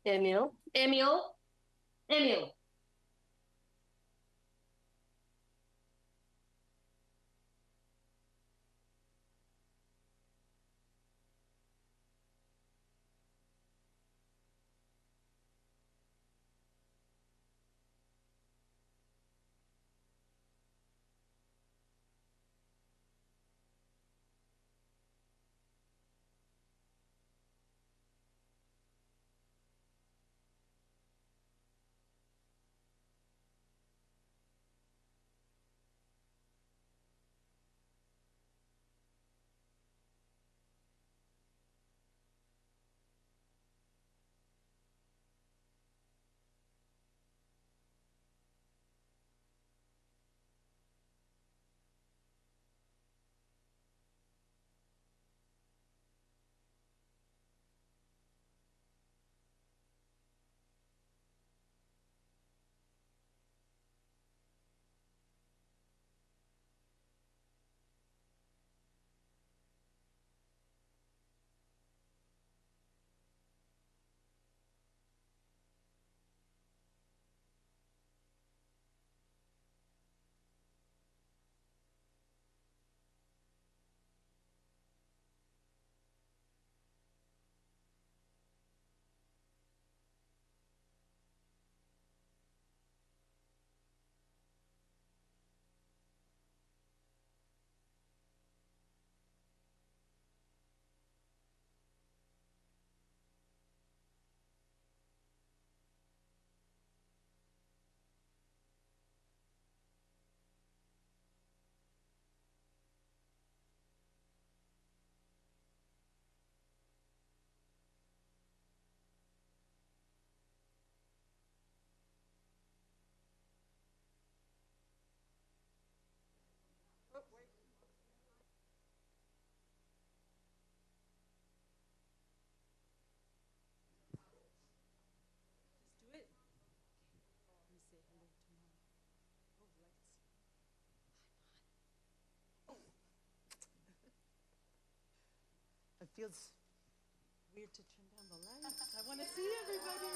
Emil, Emil, Emil. It feels weird to turn down the lights. I want to see everybody.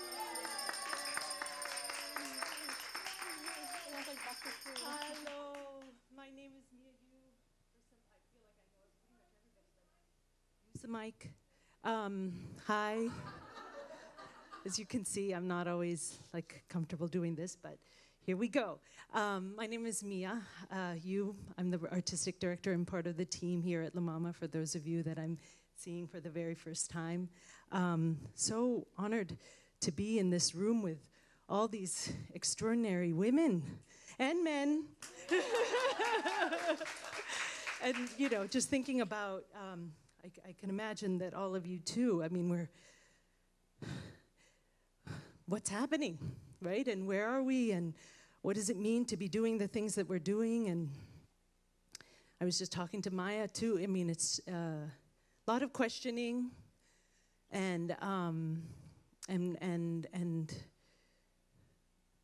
Hello, my name is Mia. I feel like I know pretty much everybody, but use the mic. Hi. As you can see, I'm not always comfortable doing this, but here we go. My name is Mia. I'm the artistic director and part of the team here at La Mama, for those of you that I'm seeing for the very first time. So honored to be in this room with all these extraordinary women and men. And, just thinking about, I can imagine that all of you too, I mean, what's happening, right? And where are we? And what does it mean to be doing the things that we're doing? And I was just talking to Maya too. I mean, it's a lot of questioning and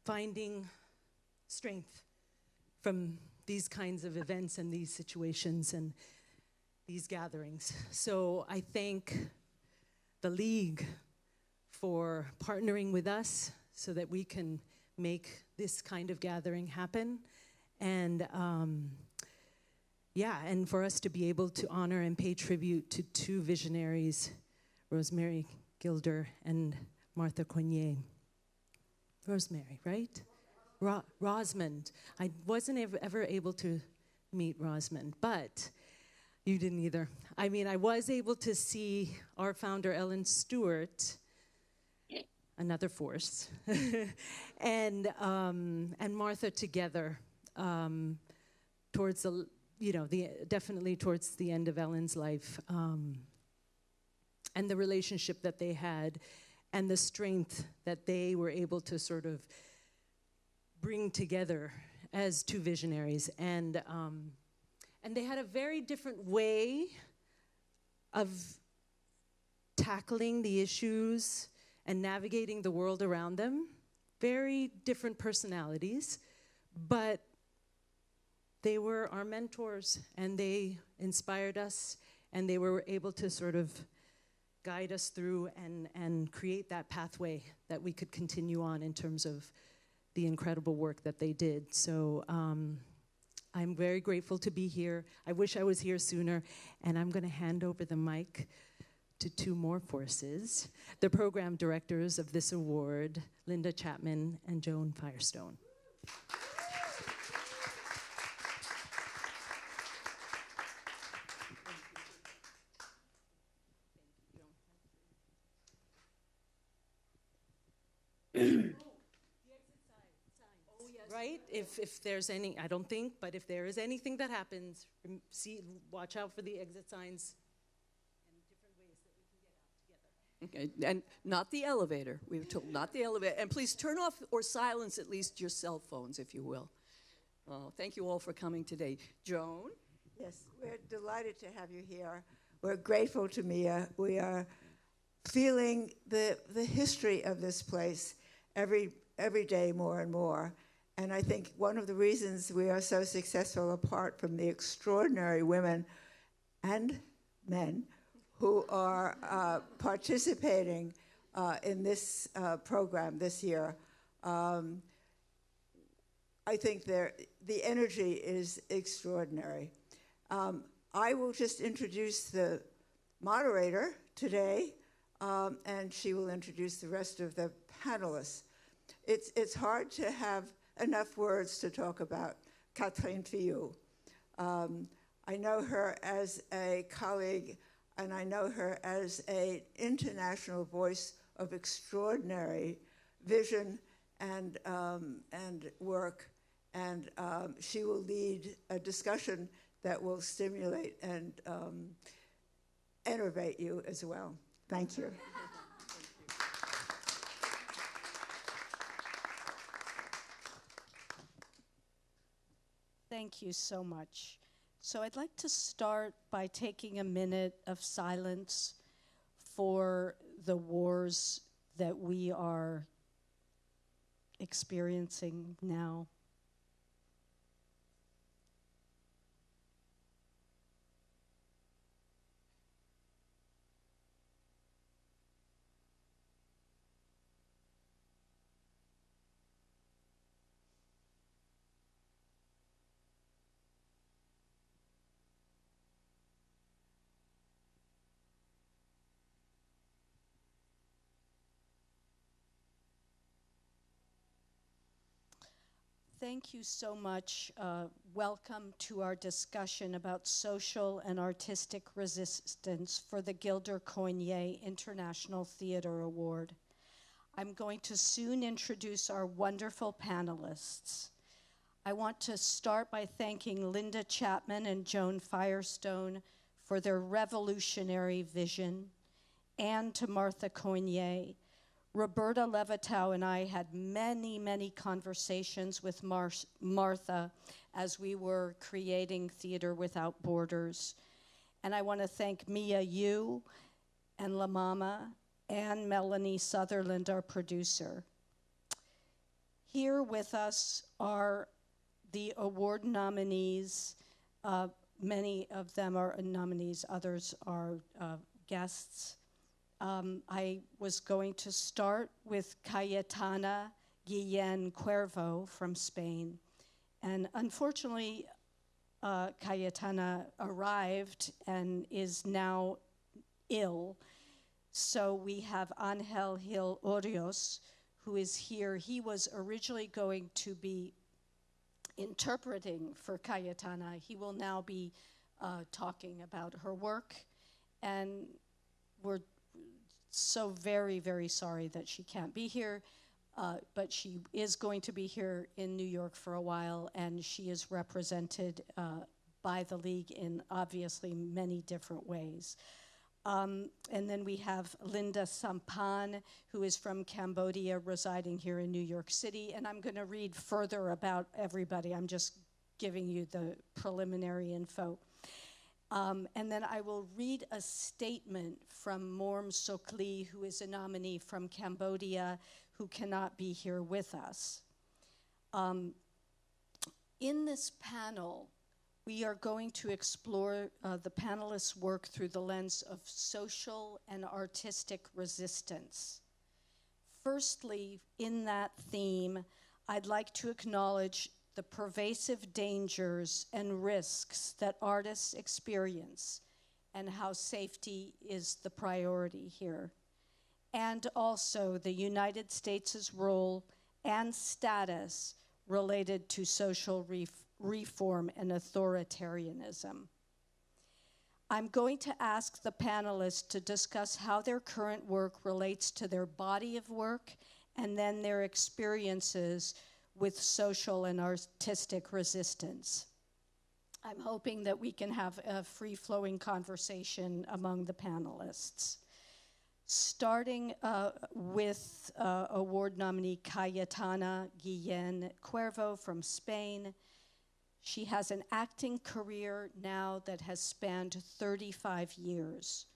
finding strength from these kinds of events and these situations and these gatherings. So I thank the League for partnering with us so that we can make this kind of gathering happen. And and for us to be able to honor and pay tribute to two visionaries, Rosemary Gilder and Martha Coigney. Rosemary, right? Rosamond. I wasn't ever able to meet Rosamond, but you didn't either. I mean, I was able to see our founder, Ellen Stewart, another force, and Martha together towards definitely towards the end of Ellen's life, and the relationship that they had, and the strength that they were able to sort of bring together as two visionaries, and they had a very different way of tackling the issues and navigating the world around them. Very different personalities, but they were our mentors, and they inspired us, and they were able to sort of guide us through and create that pathway that we could continue on in terms of the incredible work that they did. So I'm very grateful to be here. I wish I was here sooner, and I'm going to hand over the mic to two more forces, the program directors of this award, Linda Chapman and Joan Firestone. Right? If there's any, I don't think, but if there is anything that happens, watch out for the exit signs and different ways that we can get out together. Okay, and not the elevator. We were told not the elevator. And please turn off or silence at least your cell phones, if you will. Thank you all for coming today. Joan? Yes, we're delighted to have you here. We're grateful to Mia. We are feeling the history of this place every day more and more. And I think one of the reasons we are so successful, apart from the extraordinary women and men who are participating in this program this year, I think the energy is extraordinary. I will just introduce the moderator today, and she will introduce the rest of the panelists. It's hard to have enough words to talk about Catherine Filloux. I know her as a colleague, and I know her as an international voice of extraordinary vision and work, and she will lead a discussion that will stimulate and enervate you as well. Thank you. Thank you so much. So I'd like to start by taking a minute of silence for the wars that we are experiencing now. Thank you so much. Welcome to our discussion about social and artistic resistance for the Gilder Coigney International Theater Award. I'm going to soon introduce our wonderful panelists. I want to start by thanking Linda Chapman and Joan Firestone for their revolutionary vision, and to Martha Coigney. Roberta Levitow and I had many, many conversations with Martha as we were creating Theater Without Borders. And I want to thank Mia Yu and La Mama and Melanie Sutherland, our producer. Here with us are the award nominees. Many of them are nominees, others are guests. I was going to start with Cayetana, Guillen, Cuervo from Spain. And unfortunately, Cayetana arrived and is now ill. So we have Angel Gil Orrios, who is here. He was originally going to be interpreting for Cayetana. He will now be talking about her work. And we're so very, very sorry that she can't be here, but she is going to be here in New York for a while, and she is represented by the League in obviously many different ways. And then we have Linda Saphan, who is from Cambodia, residing here in New York City, and I'm going to read further about everybody. I'm just giving you the preliminary info. And then I will read a statement from Morm Sokli, who is a nominee from Cambodia, who cannot be here with us. In this panel, We are going to explore the panelists' work through the lens of social and artistic resistance. Firstly, in that theme, I'd like to acknowledge the pervasive dangers and risks that artists experience and how safety is the priority here. And also the United States' role and status related to social reform and authoritarianism. I'm going to ask the panelists to discuss how their current work relates to their body of work and then their experiences with social and artistic resistance. I'm hoping that we can have a free-flowing conversation among the panelists. Starting with award nominee Cayetana Guillen Cuervo from Spain. She has an acting career now that has spanned 35 years.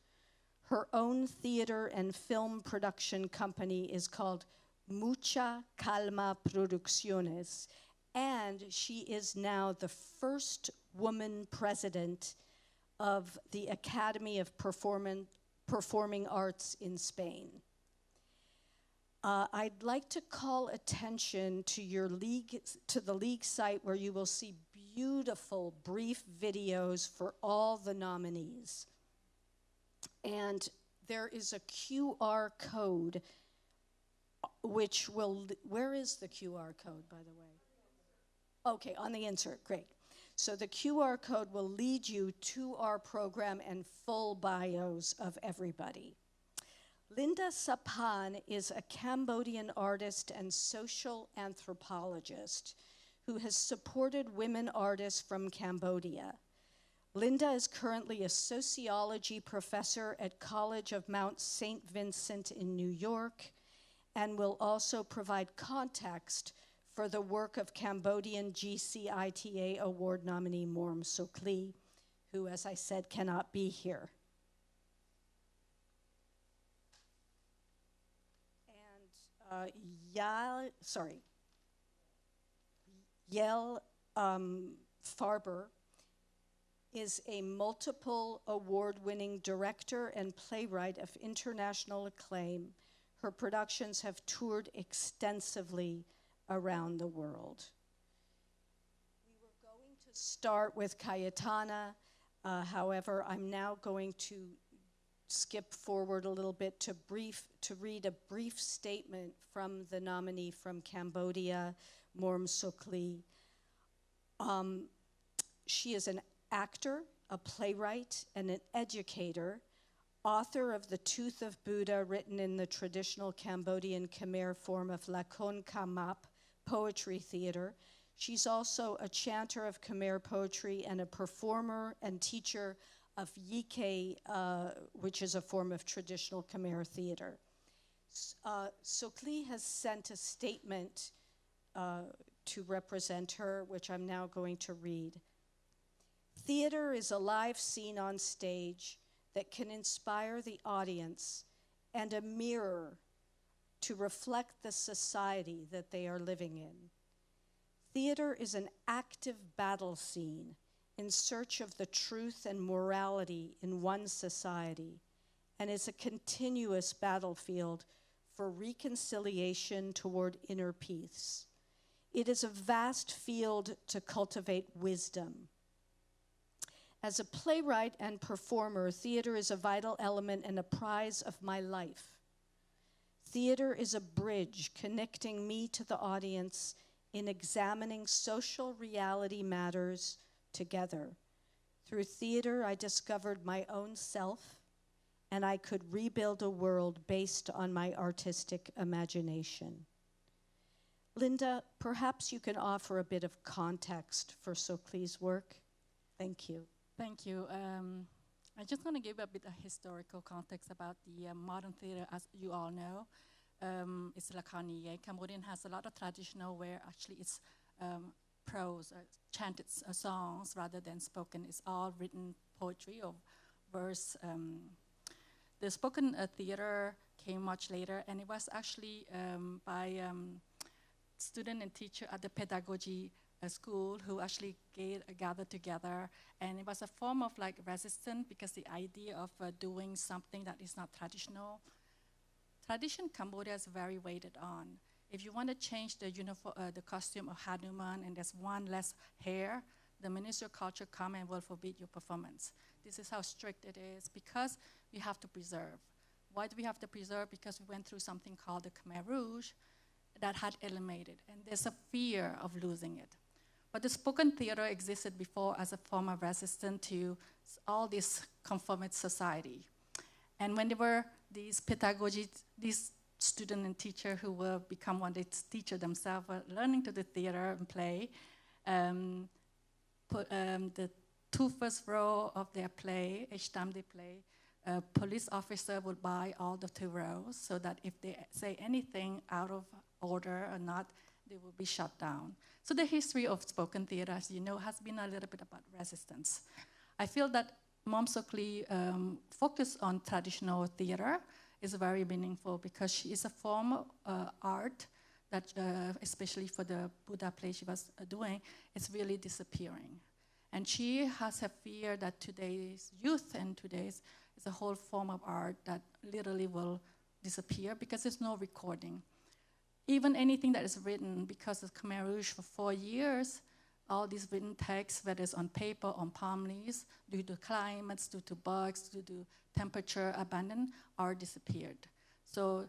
Her own theater and film production company is called Mucha Calma Producciones, and she is now the first woman president of the Academy of Performing Arts in Spain. I'd like to call attention to the league site where you will see beautiful brief videos for all the nominees. And there is a QR code which will, where is the QR code, by the way? Okay, on the insert, great. So the QR code will lead you to our program and full bios of everybody. Linda Saphan is a Cambodian artist and social anthropologist who has supported women artists from Cambodia. Linda is currently a sociology professor at College of Mount St. Vincent in New York and will also provide context for the work of Cambodian GCITA Award nominee Morm Sokli, who, as I said, cannot be here. And Yael Farber is a multiple award-winning director and playwright of international acclaim. Her productions have toured extensively around the world. We were going to start with Cayetana, however, I'm now going to skip forward a little bit to read a brief statement from the nominee from Cambodia, Morm Sokli. She is an actor, a playwright, and an educator, author of The Tooth of Buddha, written in the traditional Cambodian Khmer form of Lakon Kamap poetry theater. She's also a chanter of Khmer poetry and a performer and teacher of Yike, which is a form of traditional Khmer theater. Sokli has sent a statement to represent her, which I'm now going to read. Theater is a live scene on stage that can inspire the audience and a mirror to reflect the society that they are living in. Theater is an active battle scene in search of the truth and morality in one society, and is a continuous battlefield for reconciliation toward inner peace. It is a vast field to cultivate wisdom. As a playwright and performer, theater is a vital element and a prize of my life. Theater is a bridge connecting me to the audience in examining social reality matters together. Through theater, I discovered my own self, and I could rebuild a world based on my artistic imagination. Linda, perhaps you can offer a bit of context for Sokli's work. Thank you. Thank you. I just want to give a bit of historical context about the modern theater. As you all know, it's Lakaniye. Cambodian has a lot of traditional where actually it's prose, chanted songs rather than spoken. It's all written poetry or verse. The spoken theater came much later, and it was actually by student and teacher at the pedagogy school who actually gathered together, and it was a form of like resistance because the idea of doing something that is not traditional. Tradition Cambodia is very weighted on. If you want to change the the costume of Hanuman and there's one less hair, the Ministry of Culture come and will forbid your performance. This is how strict it is because we have to preserve. Why do we have to preserve? Because we went through something called the Khmer Rouge that had eliminated, and there's a fear of losing it. But the spoken theater existed before as a form of resistance to all this conformist society. And when there were these pedagogy, these student and teacher who will become one day teacher themselves, were learning to do theater and play, the two first row of their play, each time they play, a police officer would buy all the 2 rows so that if they say anything out of order or not, they will be shut down. So the history of spoken theater, as you know, has been a little bit about resistance. I feel that Mom Sokli focus on traditional theater is very meaningful because she is a form of art that, especially for the Buddha play she was doing, is really disappearing. And she has a fear that today's youth and today's is a whole form of art that literally will disappear because there's no recording. Even anything that is written, because of Khmer Rouge for 4 years, all these written texts, whether it's on paper, on palm leaves, due to climates, due to bugs, due to temperature, abandoned, are disappeared. So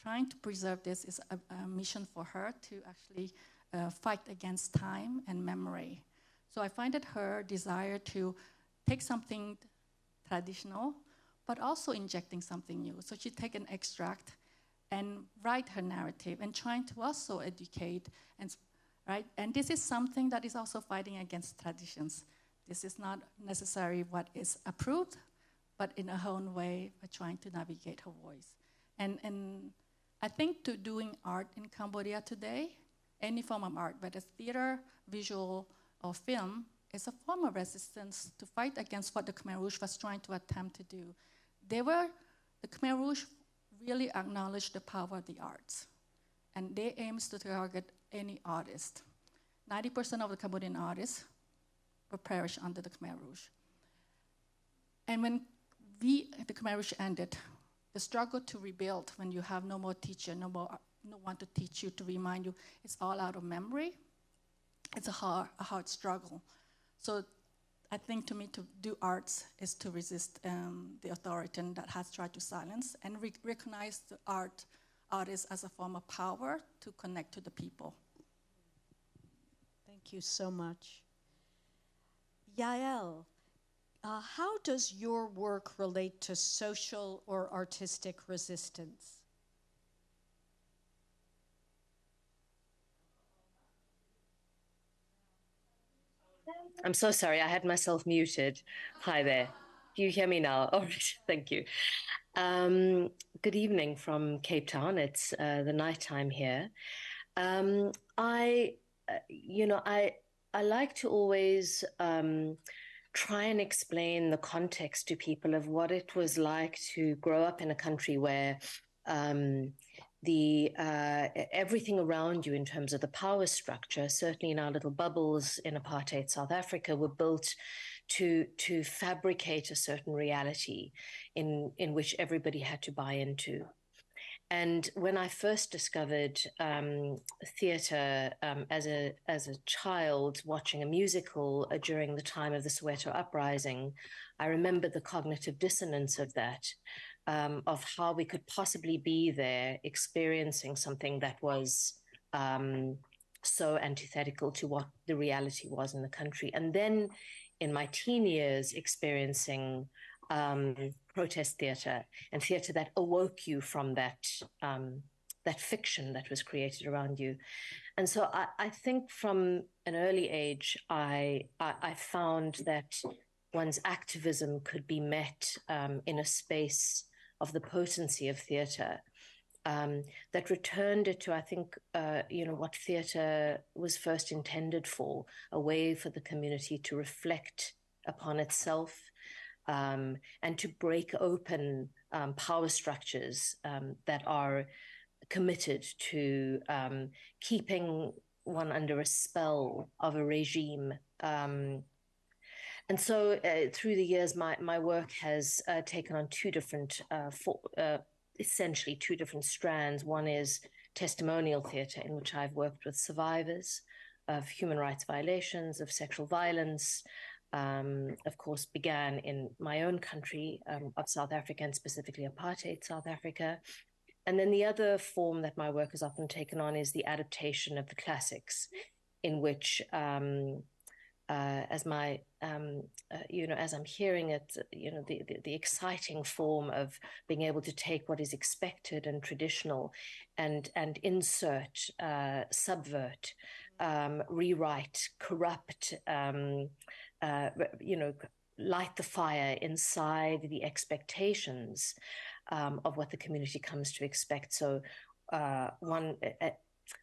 trying to preserve this is a mission for her to actually fight against time and memory. So I find that her desire to take something traditional, but also injecting something new. So she take an extract and write her narrative and trying to also educate, and right? And this is something that is also fighting against traditions. This is not necessarily what is approved, but in her own way, we're trying to navigate her voice. And I think to doing art in Cambodia today, any form of art, whether it's theater, visual, or film, is a form of resistance to fight against what the Khmer Rouge was trying to attempt to do. The Khmer Rouge really acknowledged the power of the arts, and they aims to target any artist. 90% of the Cambodian artists will perish under the Khmer Rouge. And when the Khmer Rouge ended, the struggle to rebuild when you have no more teacher, no one to teach you, to remind you, it's all out of memory. It's a hard struggle. So I think to me to do arts is to resist the authority that has tried to silence and recognize the artists as a form of power to connect to the people. Thank you so much. Yael, how does your work relate to social or artistic resistance? I'm so sorry, I had myself muted. Hi there. Do you hear me now? All right, thank you. Good evening from Cape Town. It's the nighttime here. I like to always try and explain the context to people of what it was like to grow up in a country where everything around you in terms of the power structure, certainly in our little bubbles in apartheid South Africa, were built to fabricate a certain reality in which everybody had to buy into. And when I first discovered theatre as a child, watching a musical during the time of the Soweto uprising, I remember the cognitive dissonance of that. Of how we could possibly be there experiencing something that was so antithetical to what the reality was in the country. And then in my teen years, experiencing protest theatre and theatre that awoke you from that fiction that was created around you. And so I think from an early age, I found that one's activism could be met in a space of the potency of theatre that returned it to, I think, what theatre was first intended for, a way for the community to reflect upon itself and to break open power structures that are committed to keeping one under a spell of a regime. And so through the years, my work has taken on two different, essentially two different strands. One is testimonial theatre, in which I've worked with survivors of human rights violations, of sexual violence, of course, began in my own country of South Africa, and specifically apartheid South Africa. And then the other form that my work has often taken on is the adaptation of the classics, in which, as my, as I'm hearing it, the exciting form of being able to take what is expected and traditional and insert, subvert, rewrite, corrupt, light the fire inside the expectations of what the community comes to expect. So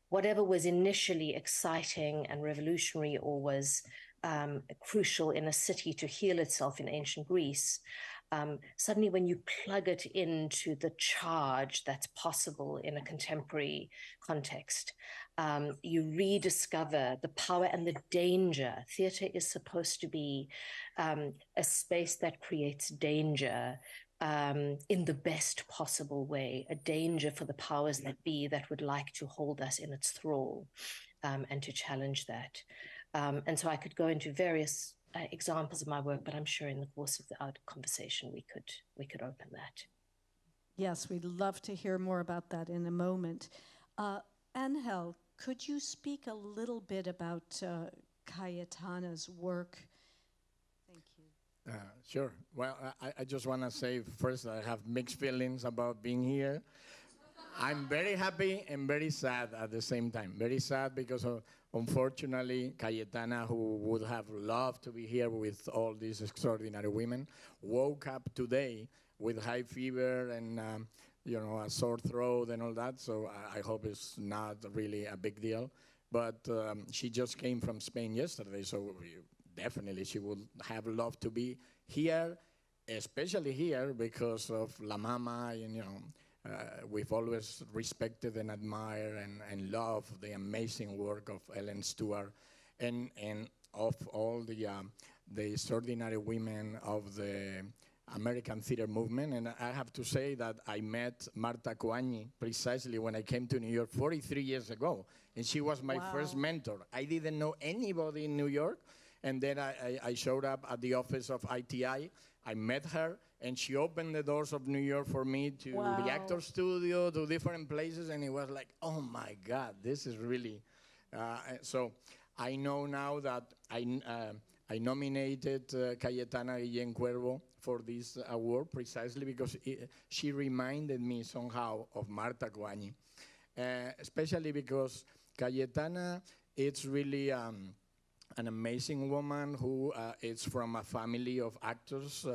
whatever was initially exciting and revolutionary, or was crucial in a city to heal itself in ancient Greece, suddenly when you plug it into the charge that's possible in a contemporary context, you rediscover the power and the danger. Theatre is supposed to be a space that creates danger in the best possible way, a danger for the powers that be that would like to hold us in its thrall, and to challenge that. And so I could go into various examples of my work, but I'm sure in the course of our conversation we could open that. Yes, we'd love to hear more about that in a moment. Angel, could you speak a little bit about Cayetana's work? Thank you. Sure. Well, I just want to say first that I have mixed feelings about being here. I'm very happy and very sad at the same time. Very sad because unfortunately, Cayetana, who would have loved to be here with all these extraordinary women, woke up today with high fever and a sore throat and all that. So I hope it's not really a big deal. But she just came from Spain yesterday, so definitely she would have loved to be here, especially here because of La Mama, and we've always respected and admired and loved the amazing work of Ellen Stewart and of all the extraordinary women of the American theater movement. And I have to say that I met Martha Coigney precisely when I came to New York 43 years ago. And she was my first mentor. I didn't know anybody in New York. And then I showed up at the office of ITI. I met her, and she opened the doors of New York for me to the actor studio, to different places. And it was like, oh, my God, this is really... so I know now that I nominated Cayetana Guillen Cuervo for this award precisely because she reminded me somehow of Martha Coigney, especially because Cayetana, it's really an amazing woman who is from a family of actors.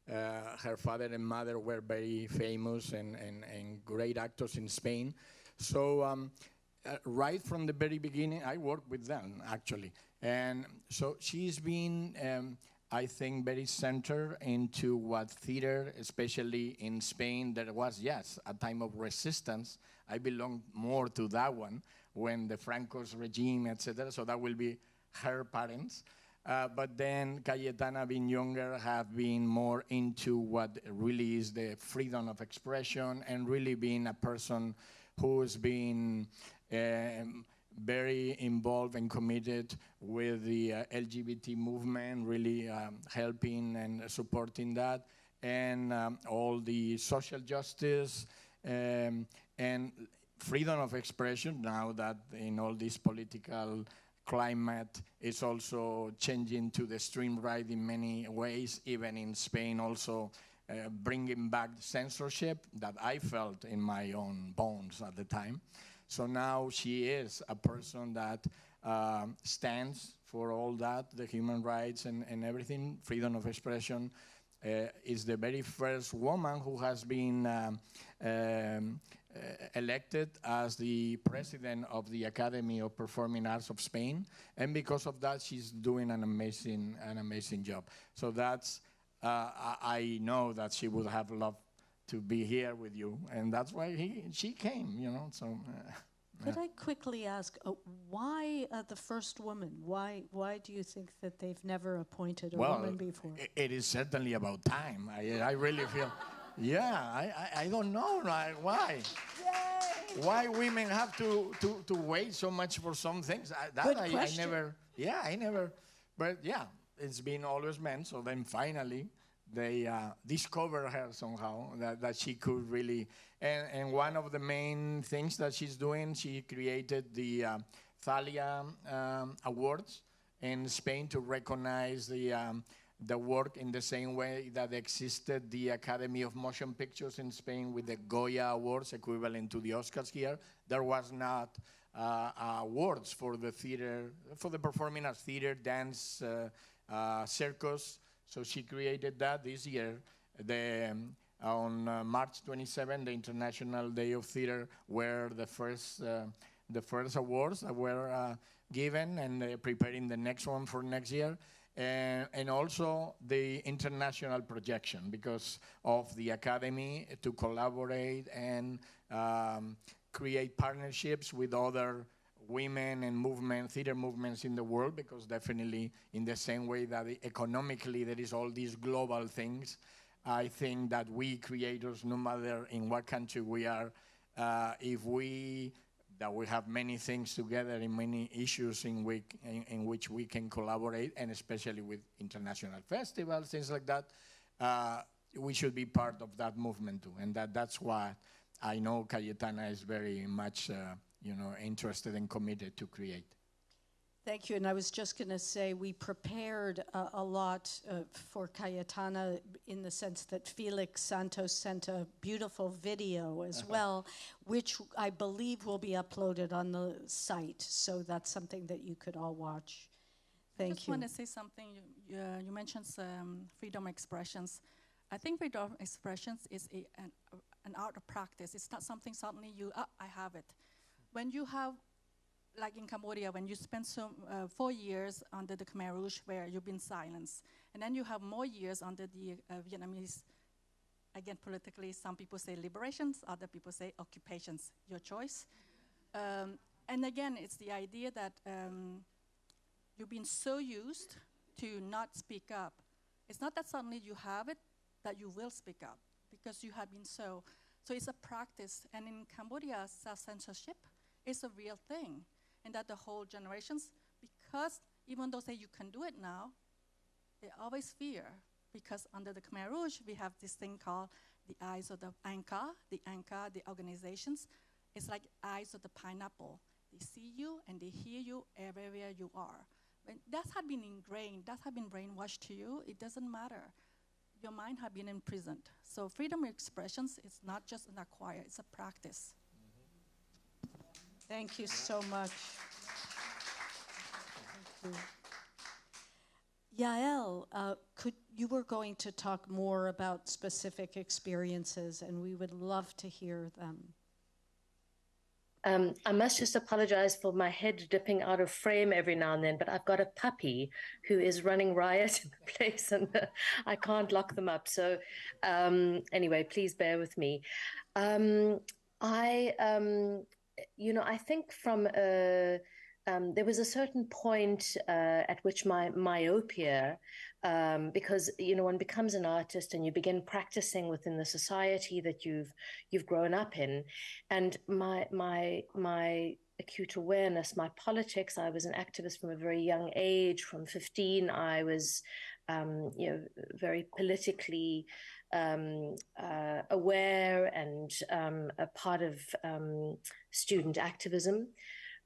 Her father and mother were very famous and great actors in Spain. So right from the very beginning, I worked with them, actually. And so she's been, I think, very centered into what theater, especially in Spain, there was, yes, a time of resistance. I belong more to that one, when the Franco's regime, etc. So that will be her parents. But then Cayetana, being younger, have been more into what really is the freedom of expression and really being a person who's been very involved and committed with the LGBT movement, really helping and supporting that, and all the social justice and freedom of expression, now that in all this political climate is also changing to the extreme right in many ways, even in Spain also bringing back censorship that I felt in my own bones at the time. So now she is a person that stands for all that, the human rights and everything, freedom of expression, is the very first woman who has been elected as the president of the Academy of Performing Arts of Spain, and because of that, she's doing an amazing job. So that's I know that she would have loved to be here with you, and that's why she came. So Could I quickly ask, why the first woman? Why do you think that they've never appointed a woman before? It is certainly about time. I really feel, I don't know why. Yay! Why women have to wait so much for some things? I never, but yeah, it's been always men. So then finally, they discovered her somehow, that she could really, and one of the main things that she's doing, she created the Thalia Awards in Spain to recognize the work in the same way that existed the Academy of Motion Pictures in Spain with the Goya Awards, equivalent to the Oscars here. There was not awards for the theater, for the performing arts theater, dance, circus. So she created that this year. On March 27, the International Day of Theater, where the first awards were given, and preparing the next one for next year. And also the international projection, because of the Academy to collaborate and create partnerships with other women and theater movements in the world, because definitely in the same way that economically there is all these global things, I think that we creators, no matter in what country we are, if we have many things together in many issues in which we can collaborate, and especially with international festivals, things like that, we should be part of that movement too. And that's why I know Cayetana is very much interested and committed to create. Thank you. And I was just going to say, we prepared a lot for Cayetana, in the sense that Felix Santos sent a beautiful video as well, which I believe will be uploaded on the site. So that's something that you could all watch. Thank you. I just want to say something. You mentioned freedom of expressions. I think freedom of expressions is an art of practice. It's not something suddenly I have it. When you have, like in Cambodia, when you spend 4 years under the Khmer Rouge, where you've been silenced, and then you have more years under the Vietnamese, again, politically, some people say liberations, other people say occupations, your choice. And again, it's the idea that you've been so used to not speak up. It's not that suddenly you have it, that you will speak up, because you have been so it's a practice. And in Cambodia, self-censorship is a real thing. And that the whole generations, because even though say you can do it now, they always fear, because under the Khmer Rouge, we have this thing called the eyes of the Anka, the organizations. It's like eyes of the pineapple. They see you and they hear you everywhere you are. When that had been ingrained, that had been brainwashed to you, it doesn't matter. Your mind had been imprisoned. So freedom of expressions is not just an acquire, it's a practice. Thank you so much. Thank you. Yael, you were going to talk more about specific experiences, and we would love to hear them. I must just apologize for my head dipping out of frame every now and then, but I've got a puppy who is running riot in the place, and I can't lock them up. So anyway, please bear with me. I think from there was a certain point at which my myopia, because one becomes an artist and you begin practicing within the society that you've grown up in, and my acute awareness, my politics. I was an activist from a very young age. From 15, I was very politically aware and a part of student activism.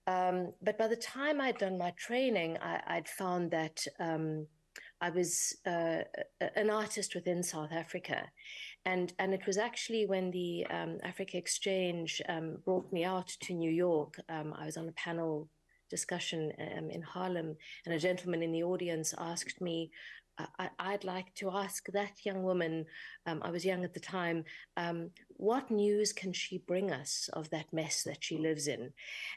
But by the time I'd done my training, I'd found that I was an artist within South Africa. And it was actually when the Africa Exchange brought me out to New York. I was on a panel discussion in Harlem, and a gentleman in the audience asked me, I'd like to ask that young woman, I was young at the time, what news can she bring us of that mess that she lives in?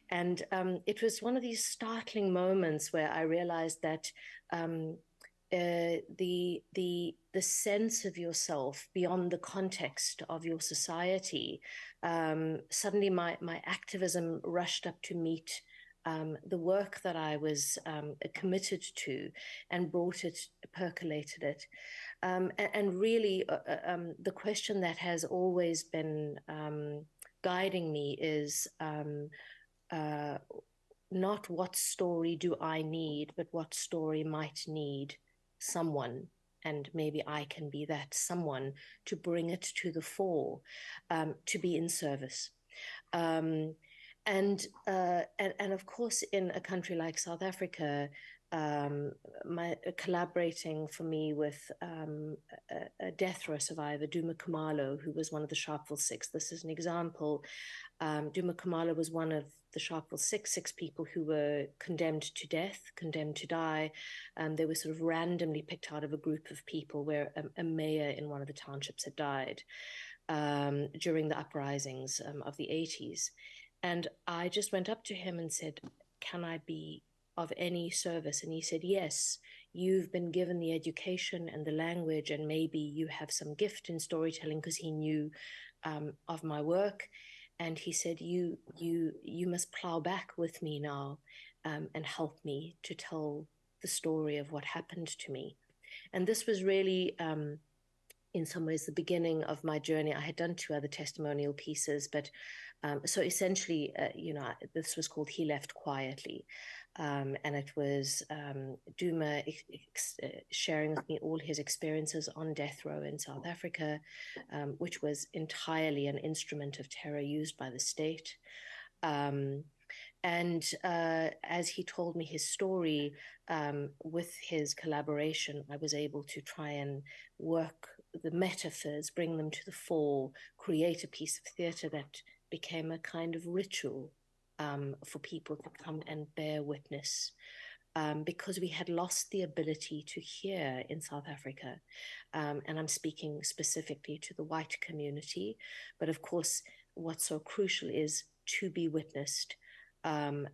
And it was one of these startling moments where I realized that the sense of yourself beyond the context of your society. Suddenly, my activism rushed up to meet the work that I was committed to, and percolated it. And really, the question that has always been guiding me is not what story do I need, but what story might need someone. And maybe I can be that someone to bring it to the fore, to be in service. And of course, in a country like South Africa, collaborating for me with a death row survivor, Duma Khumalo, who was one of the Sharpeville Six. This is an example. Duma Khumalo was one of the Sharpeville six people who were condemned to death, condemned to die. They were sort of randomly picked out of a group of people where a mayor in one of the townships had died during the uprisings of the 80s. And I just went up to him and said, can I be of any service? And he said, yes, you've been given the education and the language, and maybe you have some gift in storytelling, because he knew of my work. And he said, you must plow back with me now and help me to tell the story of what happened to me. And this was really, in some ways, the beginning of my journey. I had done 2 other testimonial pieces, but so essentially, this was called He Left Quietly. And it was Duma sharing with me all his experiences on death row in South Africa, which was entirely an instrument of terror used by the state. And as he told me his story, with his collaboration, I was able to try and work the metaphors, bring them to the fore, create a piece of theatre that became a kind of ritual for people to come and bear witness, because we had lost the ability to hear in South Africa. And I'm speaking specifically to the white community, but of course, what's so crucial is to be witnessed,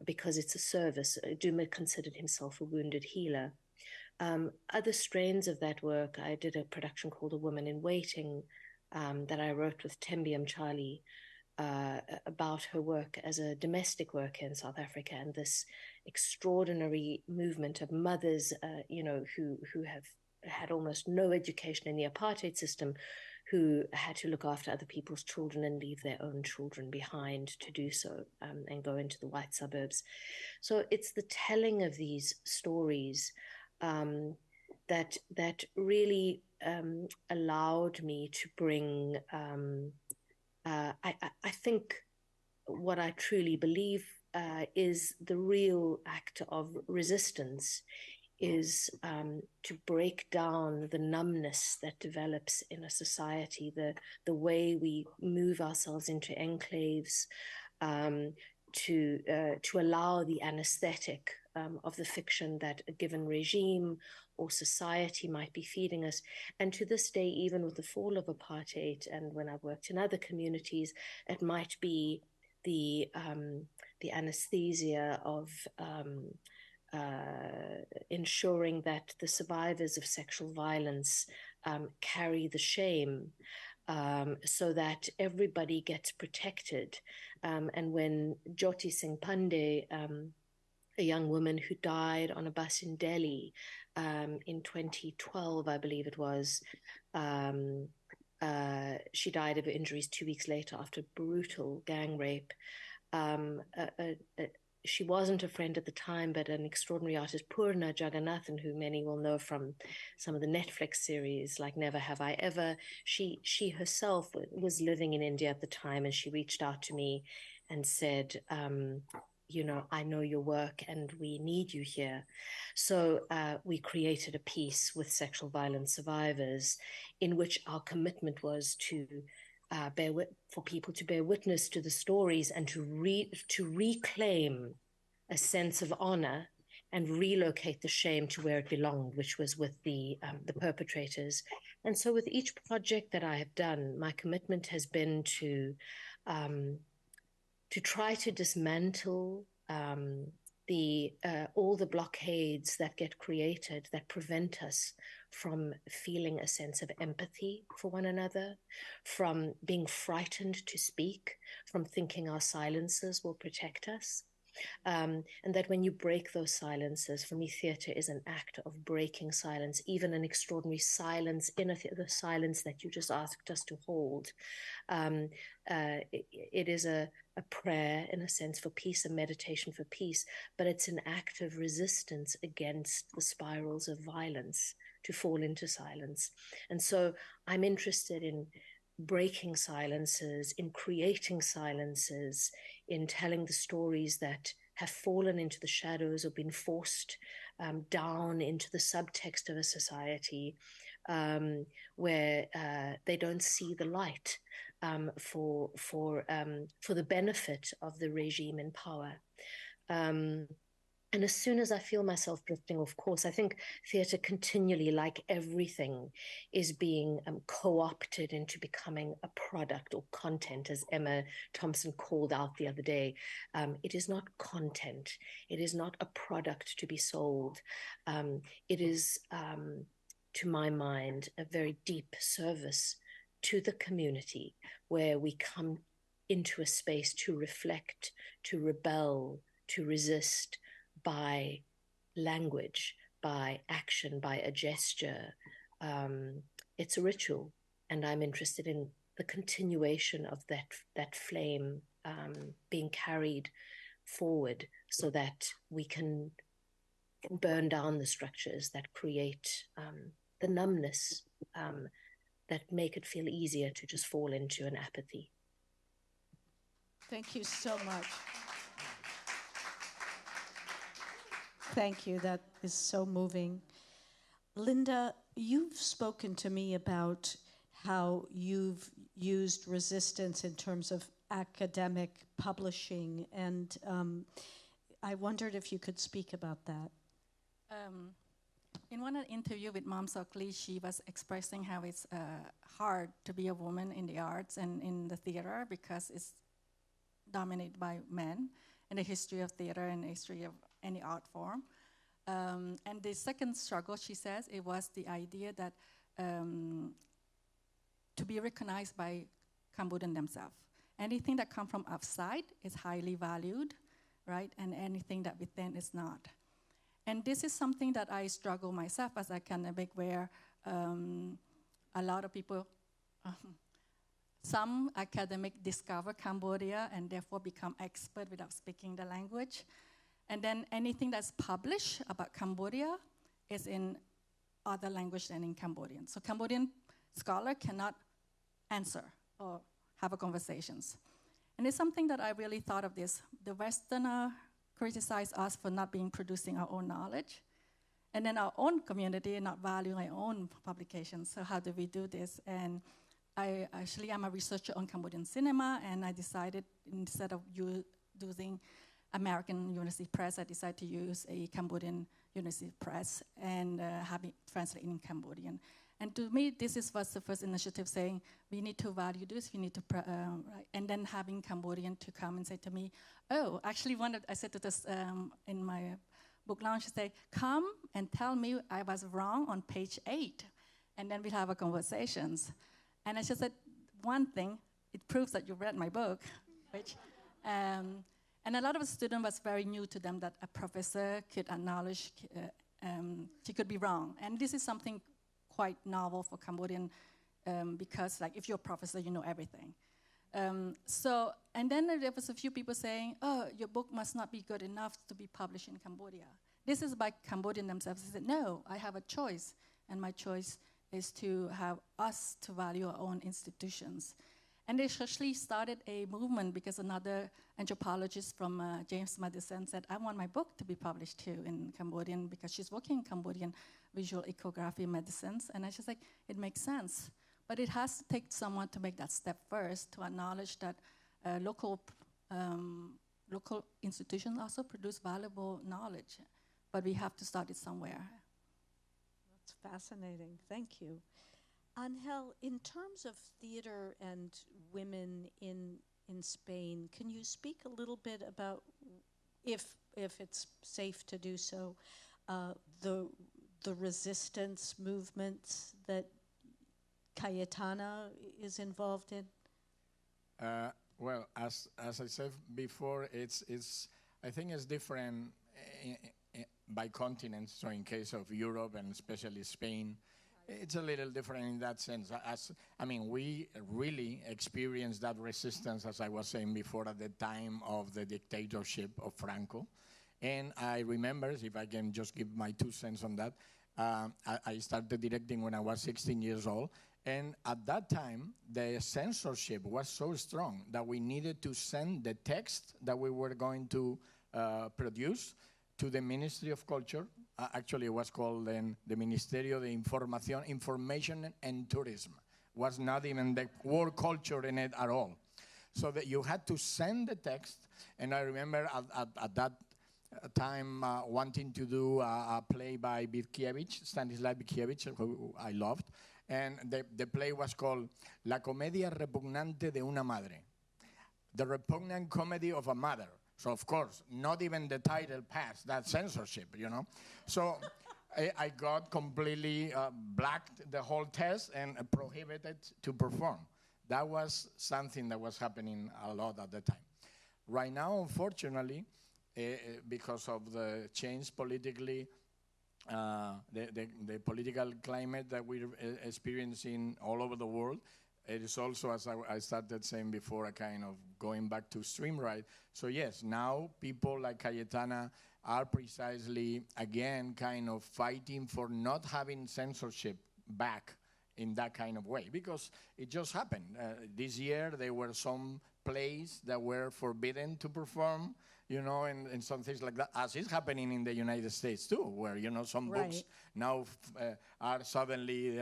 because it's a service. Duma considered himself a wounded healer. Other strains of that work, I did a production called A Woman in Waiting that I wrote with Tembiam Charlie, about her work as a domestic worker in South Africa, and this extraordinary movement of mothers, who have had almost no education in the apartheid system, who had to look after other people's children and leave their own children behind to do so, and go into the white suburbs. So it's the telling of these stories that really allowed me to bring I think what I truly believe is the real act of resistance is to break down the numbness that develops in a society, the way we move ourselves into enclaves, to allow the anesthetic of the fiction that a given regime or society might be feeding us. And to this day, even with the fall of apartheid, and when I've worked in other communities, it might be the anesthesia of ensuring that the survivors of sexual violence carry the shame, so that everybody gets protected. And when Jyoti Singh Pandey, a young woman who died on a bus in Delhi in 2012, I believe it was, she died of injuries 2 weeks later after brutal gang rape. She wasn't a friend at the time, but an extraordinary artist, Purna Jagannathan, who many will know from some of the Netflix series like Never Have I Ever. She herself was living in India at the time, and she reached out to me and said, I know your work and we need you here. So we created a piece with sexual violence survivors in which our commitment was to for people to bear witness to the stories and to reclaim a sense of honor and relocate the shame to where it belonged, which was with the perpetrators. And so with each project that I have done, my commitment has been to try to dismantle all the blockades that get created that prevent us from feeling a sense of empathy for one another, from being frightened to speak, from thinking our silences will protect us. And that when you break those silences, for me, theatre is an act of breaking silence, even an extraordinary silence in the silence that you just asked us to hold. It is a prayer, in a sense, for peace, a meditation for peace, but it's an act of resistance against the spirals of violence to fall into silence. And so I'm interested in breaking silences, in creating silences, in telling the stories that have fallen into the shadows or been forced down into the subtext of a society where they don't see the light for the benefit of the regime in power. And as soon as I feel myself drifting off course, I think theatre continually, like everything, is being co-opted into becoming a product or content, as Emma Thompson called out the other day. It is not content. It is not a product to be sold. It is, to my mind, a very deep service to the community where we come into a space to reflect, to rebel, to resist, by language, by action, by a gesture. It's a ritual, and I'm interested in the continuation of that flame being carried forward so that we can burn down the structures that create the numbness that make it feel easier to just fall into an apathy. Thank you so much. Thank you. That is so moving. Linda, you've spoken to me about how you've used resistance in terms of academic publishing, and I wondered if you could speak about that. In one interview with Mom Sokli, she was expressing how it's hard to be a woman in the arts and in the theater because it's dominated by men, in the history of theater and the history of any art form. And the second struggle, she says, it was the idea that to be recognized by Cambodian themselves. Anything that comes from outside is highly valued, right? And anything that within is not. And this is something that I struggle myself as academic, where a lot of people, some academic discover Cambodia and therefore become expert without speaking the language. And then anything that's published about Cambodia is in other language than in Cambodian. So Cambodian scholar cannot answer or have a conversations. And it's something that I really thought of this. The Westerner criticize us for not being producing our own knowledge. And then our own community not valuing our own publications. So how do we do this? And I'm a researcher on Cambodian cinema, and I decided instead of using American University Press, I decided to use a Cambodian University Press and have it translated in Cambodian. And to me, this was the first initiative saying, we need to value this, we need to, and then having Cambodian to come and say to me, oh, actually I said to this in my book launch, say, come and tell me I was wrong on page 8, and then we'll have a conversations. And I just said, one thing, it proves that you read my book, which, and a lot of students was very new to them that a professor could acknowledge she could be wrong. And this is something quite novel for Cambodian because like if you're a professor, you know everything. And then there was a few people saying, oh, your book must not be good enough to be published in Cambodia. This is by Cambodian themselves. They said, no, I have a choice, and my choice is to have us to value our own institutions. And they actually started a movement because another anthropologist from James Madison said, I want my book to be published too in Cambodian because she's working in Cambodian visual ecography medicines. And I just like, it makes sense. But it has to take someone to make that step first to acknowledge that local institutions also produce valuable knowledge. But we have to start it somewhere. That's fascinating. Thank you. Angel, in terms of theater and women in Spain, can you speak a little bit about if it's safe to do so, the resistance movements that Cayetana is involved in? Well, as I said before, I think it's different by continent. So in case of Europe and especially Spain, it's a little different in that sense. We really experienced that resistance, as I was saying before, at the time of the dictatorship of Franco. And I remember, if I can just give my 2 cents on that, I started directing when I was 16 years old. And at that time, the censorship was so strong that we needed to send the text that we were going to produce to the Ministry of Culture. Actually, it was called then the Ministerio de Information and Tourism. Was not even the word culture in it at all. So that you had to send the text, and I remember at that time wanting to do a play by Stanislav Bitkiewicz, who I loved, and the play was called La Comedia Repugnante de una Madre, the repugnant comedy of a mother. So, of course, not even the title passed that censorship, you know. So I got completely blacked the whole test and prohibited to perform. That was something that was happening a lot at the time. Right now, unfortunately, because of the change politically, the political climate that we're experiencing all over the world, it is also, as I started saying before, a kind of going back to stream right. So yes, now people like Cayetana are precisely, again, kind of fighting for not having censorship back in that kind of way, because it just happened. This year, there were some plays that were forbidden to perform, you know, and some things like that, as is happening in the United States too, where, you know, some books now are suddenly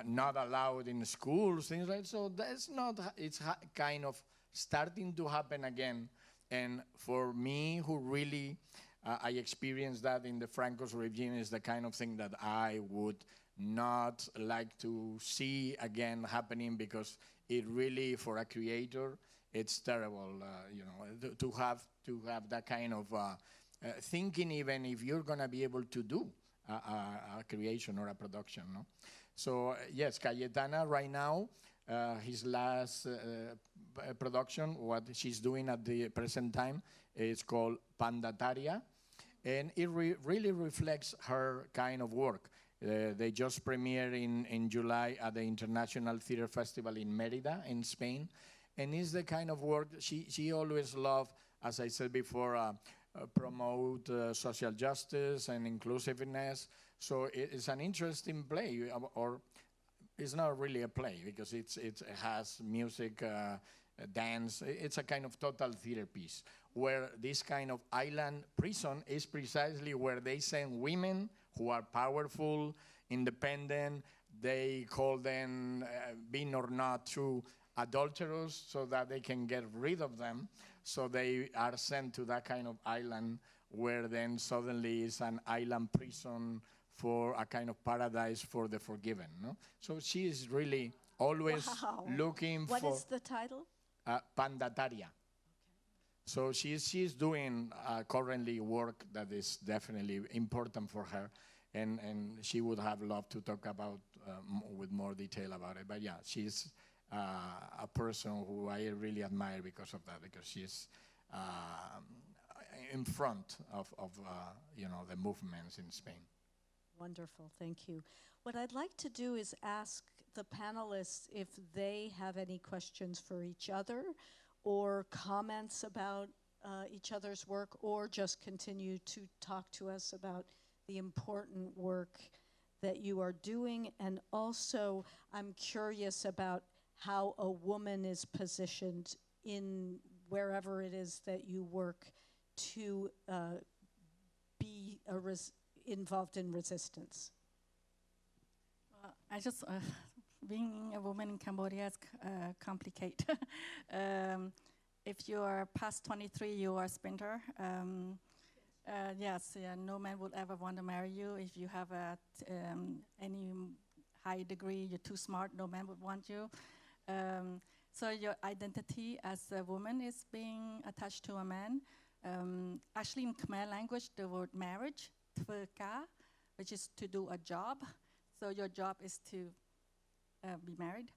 not allowed in schools, things like that. So that's not, it's kind of starting to happen again. And for me, who really, I experienced that in the Franco's regime, is the kind of thing that I would not like to see again happening, because it really, for a creator, it's terrible, you know, to have that kind of thinking, even if you're going to be able to do a creation or a production, no? So yes, Cayetana right now, his last production, what she's doing at the present time, is called Pandataria, and it really reflects her kind of work. They just premiered in July at the International Theater Festival in Mérida in Spain. And it's the kind of work she always loved, as I said before, promote social justice and inclusiveness. So it's an interesting play, or it's not really a play, because it has music, dance. It's a kind of total theater piece, where this kind of island prison is precisely where they send women who are powerful, independent. They call them, being or not true, adulterers, so that they can get rid of them. So they are sent to that kind of island, where then suddenly is an island prison for a kind of paradise for the forgiven. No? So she is really always looking for... What is the title? Pandataria. Okay. So she's doing currently work that is definitely important for her, and she would have loved to talk about with more detail about it. But yeah, she's a person who I really admire because of that, because she's in front of you know, the movements in Spain. Wonderful, thank you. What I'd like to do is ask the panelists if they have any questions for each other, or comments about each other's work, or just continue to talk to us about the important work that you are doing. And also, I'm curious about how a woman is positioned in wherever it is that you work to be involved in resistance. I just, being a woman in Cambodia is complicated. If you are past 23, you are a spinter. Yes, no man would ever want to marry you. If you have any high degree, you're too smart, no man would want you. So your identity as a woman is being attached to a man. Actually, in Khmer language, the word marriage, "tver ka," which is to do a job. So your job is to be married.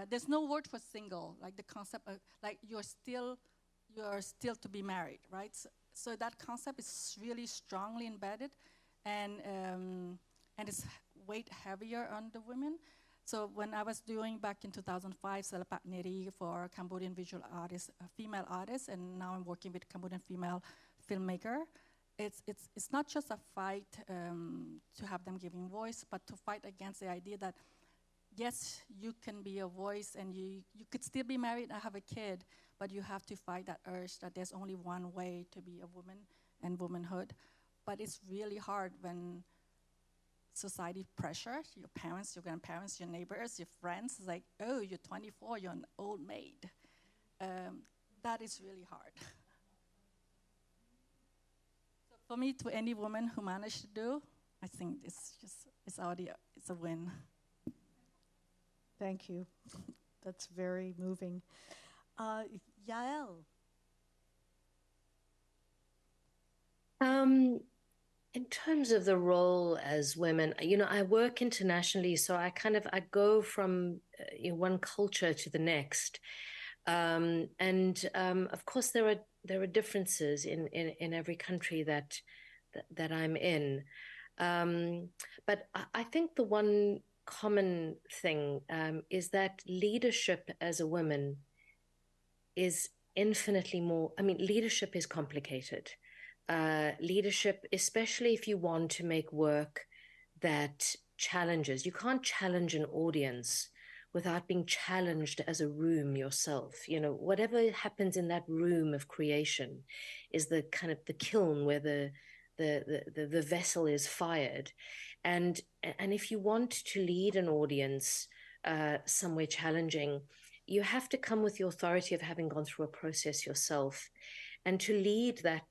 There's no word for single, like the concept of, like you're still to be married, right? So that concept is really strongly embedded, and it's weight heavier on the women. So when I was doing back in 2005 Salapat Neri for Cambodian visual artists, female artists, and now I'm working with Cambodian female filmmaker, it's not just a fight to have them giving voice, but to fight against the idea that yes, you can be a voice and you could still be married and have a kid, but you have to fight that urge that there's only one way to be a woman and womanhood. But it's really hard when society pressure, your parents, your grandparents, your neighbors, your friends, like, oh, you're 24, you're an old maid. That is really hard. So for me, to any woman who managed to do, I think it's a win. Thank you. That's very moving. Yael. In terms of the role as women, I work internationally, so I go from one culture to the next, and of course there are differences in every country that I'm in, but I think the one common thing is that leadership as a woman is infinitely more. I mean, leadership is complicated. Leadership, especially if you want to make work that challenges. You can't challenge an audience without being challenged as a room yourself. Whatever happens in that room of creation is the kind of the kiln where the vessel is fired. And if you want to lead an audience somewhere challenging, you have to come with the authority of having gone through a process yourself. And to lead that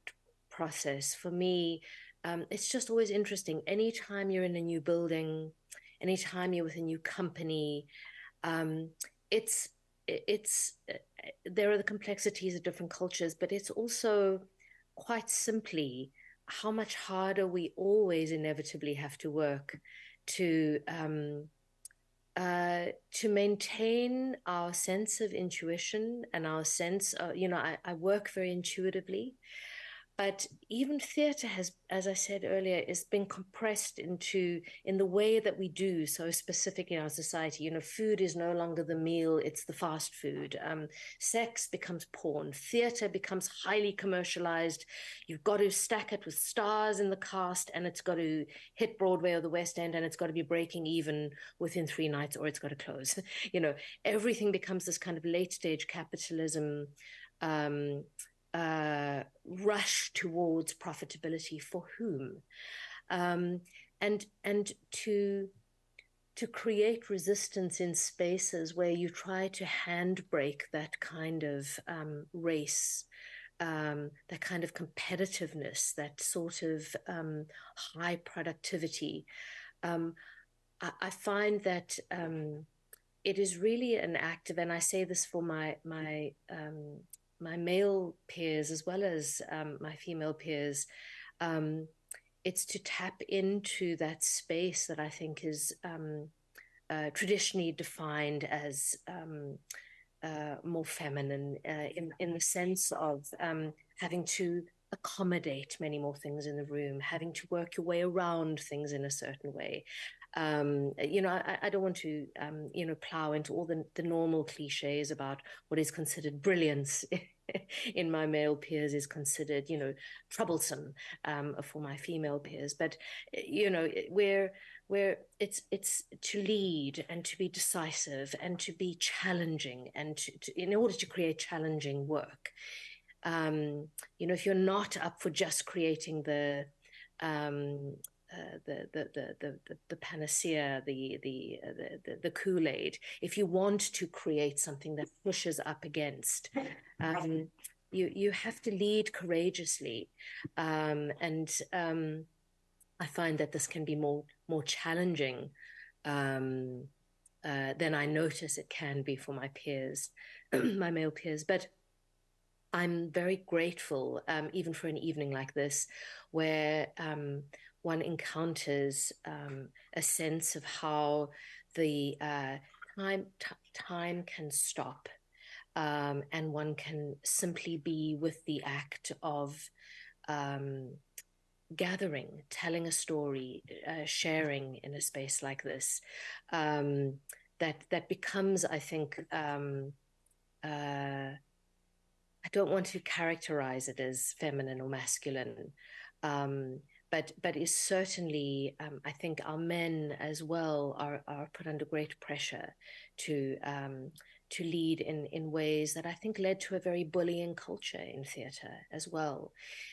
process, for me, it's just always interesting. Anytime you're in a new building, anytime you're with a new company, it's there are the complexities of different cultures, but it's also quite simply how much harder we always inevitably have to work to maintain our sense of intuition and our sense of, I work very intuitively, but even theater has, as I said earlier, is been compressed in the way that we do so specific in our society. Food is no longer the meal, it's the fast food. Sex becomes porn. Theater becomes highly commercialized. You've got to stack it with stars in the cast, and it's got to hit Broadway or the West End, and it's got to be breaking even within 3 nights, or it's got to close. Everything becomes this kind of late stage capitalism, rush towards profitability for whom, and to create resistance in spaces where you try to handbrake that kind of race, that kind of competitiveness, that sort of high productivity. I find that it is really an act of, and I say this for my male peers as well as my female peers, it's to tap into that space that I think is traditionally defined as more feminine, in the sense of having to accommodate many more things in the room, having to work your way around things in a certain way. I don't want to, plow into all the normal cliches about what is considered brilliance in my male peers is considered, troublesome for my female peers. But, where it's to lead and to be decisive and to be challenging and in order to create challenging work. If you're not up for just creating the panacea, the Kool-Aid, if you want to create something that pushes up against, you have to lead courageously, and I find that this can be more challenging than I notice it can be for my peers, my male peers. But I'm very grateful, even for an evening like this, where one encounters a sense of how the time can stop, and one can simply be with the act of gathering, telling a story, sharing in a space like this. That becomes, I think, I don't want to characterize it as feminine or masculine, but is certainly, I think our men as well are put under great pressure to lead in ways that I think led to a very bullying culture in theatre as well.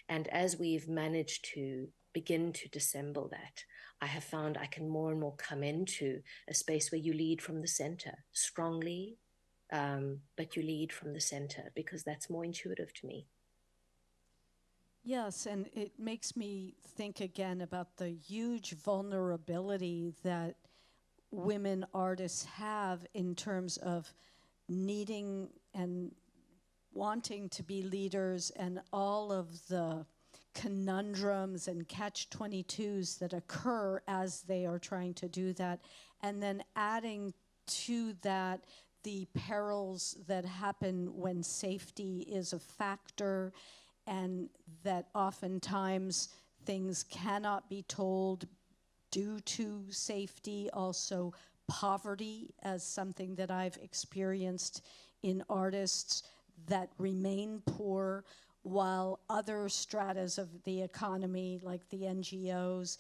And as we've managed to begin to dissemble that, I have found I can more and more come into a space where you lead from the center strongly, but you lead from the center because that's more intuitive to me. Yes, and it makes me think again about the huge vulnerability that women artists have in terms of needing and wanting to be leaders, and all of the conundrums and catch-22s that occur as they are trying to do that, and then adding to that the perils that happen when safety is a factor, and that oftentimes things cannot be told due to safety. Also, poverty as something that I've experienced in artists that remain poor, while other stratas of the economy, like the NGOs,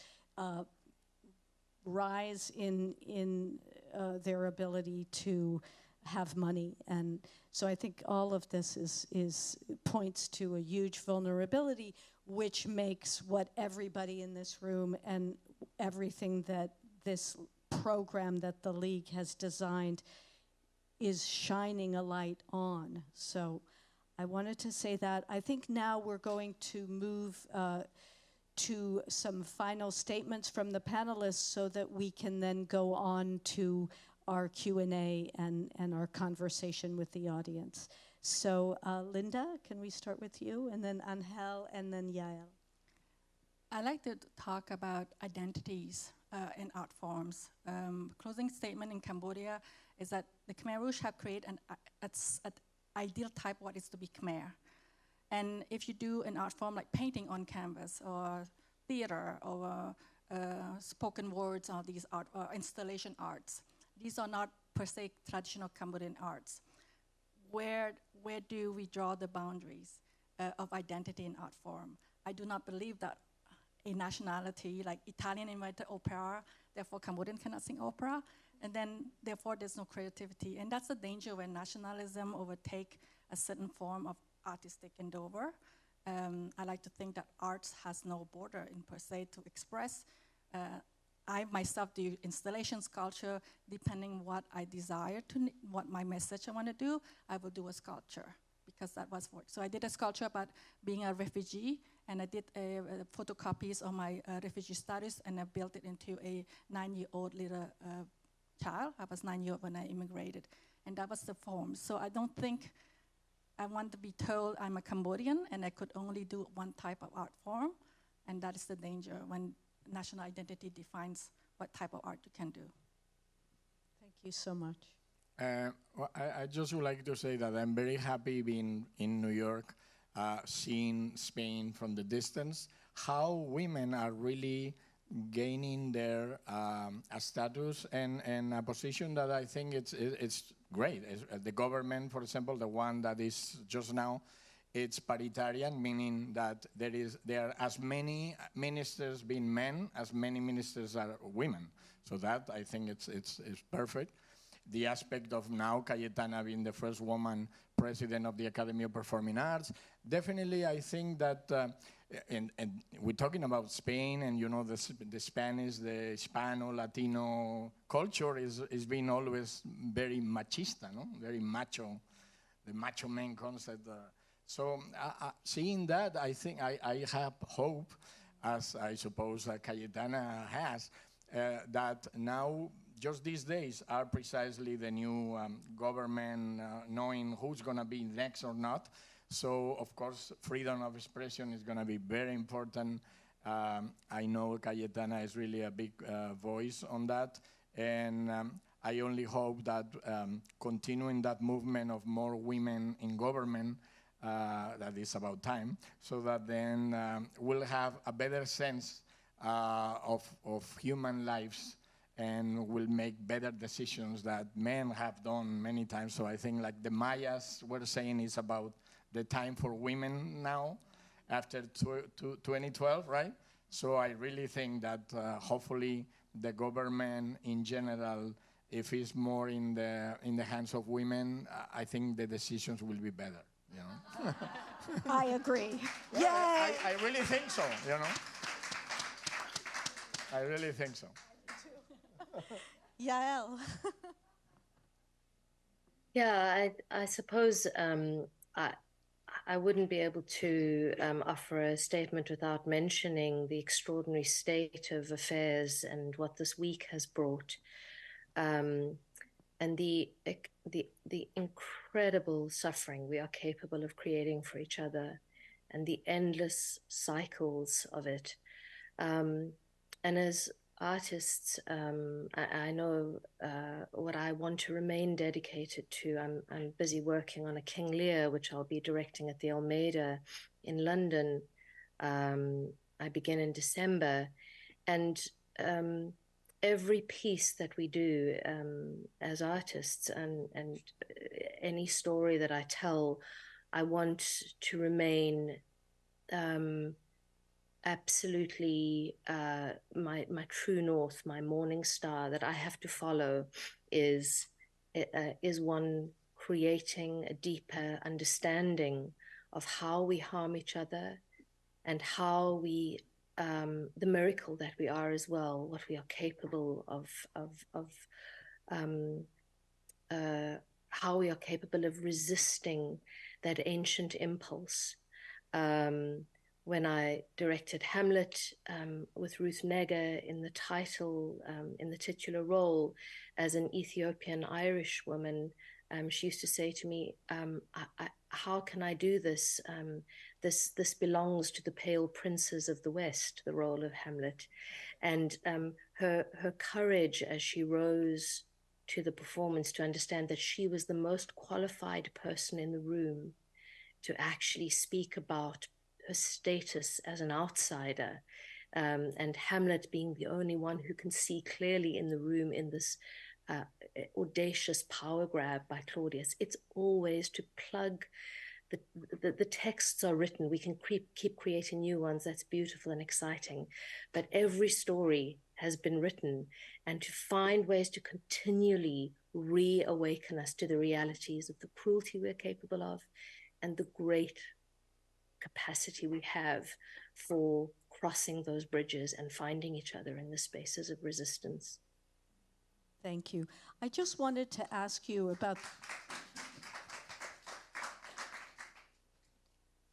rise in their ability to have money. And so I think all of this is points to a huge vulnerability, which makes what everybody in this room and everything that this program that the League has designed is shining a light on. So I wanted to say that. I think now we're going to move to some final statements from the panelists so that we can then go on to our Q&A and our conversation with the audience. So Linda, can we start with you? And then Angel, and then Yael. I like to talk about identities in art forms. Closing statement in Cambodia is that the Khmer Rouge have created an ideal type what is to be Khmer. And if you do an art form like painting on canvas or theater or spoken words or these art or installation arts, these are not per se traditional Cambodian arts. Where do we draw the boundaries of identity in art form? I do not believe that a nationality like Italian invented opera, therefore Cambodian cannot sing opera, and then therefore there's no creativity. And that's the danger when nationalism overtake a certain form of artistic endeavor. I like to think that arts has no border in per se to express. I myself do installation sculpture, depending what I desire to, what my message I want to do, I will do a sculpture because that was work. So I did a sculpture about being a refugee, and I did photocopies of my refugee status, and I built it into a 9-year-old little child. I was 9 years old when I immigrated, and that was the form. So I don't think I want to be told I'm a Cambodian and I could only do one type of art form, and that is the danger when national identity defines what type of art you can do. Thank you so much. Well, I just would like to say that I'm very happy being in New York, seeing Spain from the distance, how women are really gaining their status and a position that I think it's great. The government, for example, the one that is just now, it's paritarian, meaning that there are as many ministers being men as many ministers are women. So that, I think it's perfect. The aspect of now Cayetana being the first woman president of the Academy of Performing Arts. Definitely, I think that, and we're talking about Spain, and you know the Spanish, the Hispano-Latino culture is being always very machista, no? Very macho, the macho man concept. So seeing that, I think I have hope, as I suppose Cayetana has, that now just these days are precisely the new government knowing who's going to be next or not. So, of course, freedom of expression is going to be very important. I know Cayetana is really a big voice on that. And I only hope that continuing that movement of more women in government, that is about time, so that then we'll have a better sense of human lives and will make better decisions that men have done many times. So I think like the Mayas were saying is about the time for women now after 2012, right? So I really think that hopefully the government in general, if it's more in the hands of women, I think the decisions will be better, you know? I agree. Yeah, I really think so, you know? I really think so. Yael. Yeah, I suppose I wouldn't be able to offer a statement without mentioning the extraordinary state of affairs and what this week has brought, and the incredible suffering we are capable of creating for each other, and the endless cycles of it. And as artists, I know what I want to remain dedicated to. I'm busy working on a King Lear, which I'll be directing at the Almeida in London. I begin in December. And every piece that we do as artists and any story that I tell, I want to remain absolutely my true north, my morning star that I have to follow is one creating a deeper understanding of how we harm each other and how we the miracle that we are as well, what we are capable of how we are capable of resisting that ancient impulse. When I directed Hamlet with Ruth Negga in the title, in the titular role, as an Ethiopian Irish woman, she used to say to me, how can I do this? This belongs to the pale princes of the West, the role of Hamlet. And her courage as she rose to the performance to understand that she was the most qualified person in the room to actually speak about her status as an outsider, and Hamlet being the only one who can see clearly in the room in this audacious power grab by Claudius. It's always to plug the texts are written. We can keep creating new ones. That's beautiful and exciting. But every story has been written, and to find ways to continually reawaken us to the realities of the cruelty we're capable of and the great capacity we have for crossing those bridges and finding each other in the spaces of resistance. Thank you. I just wanted to ask you about,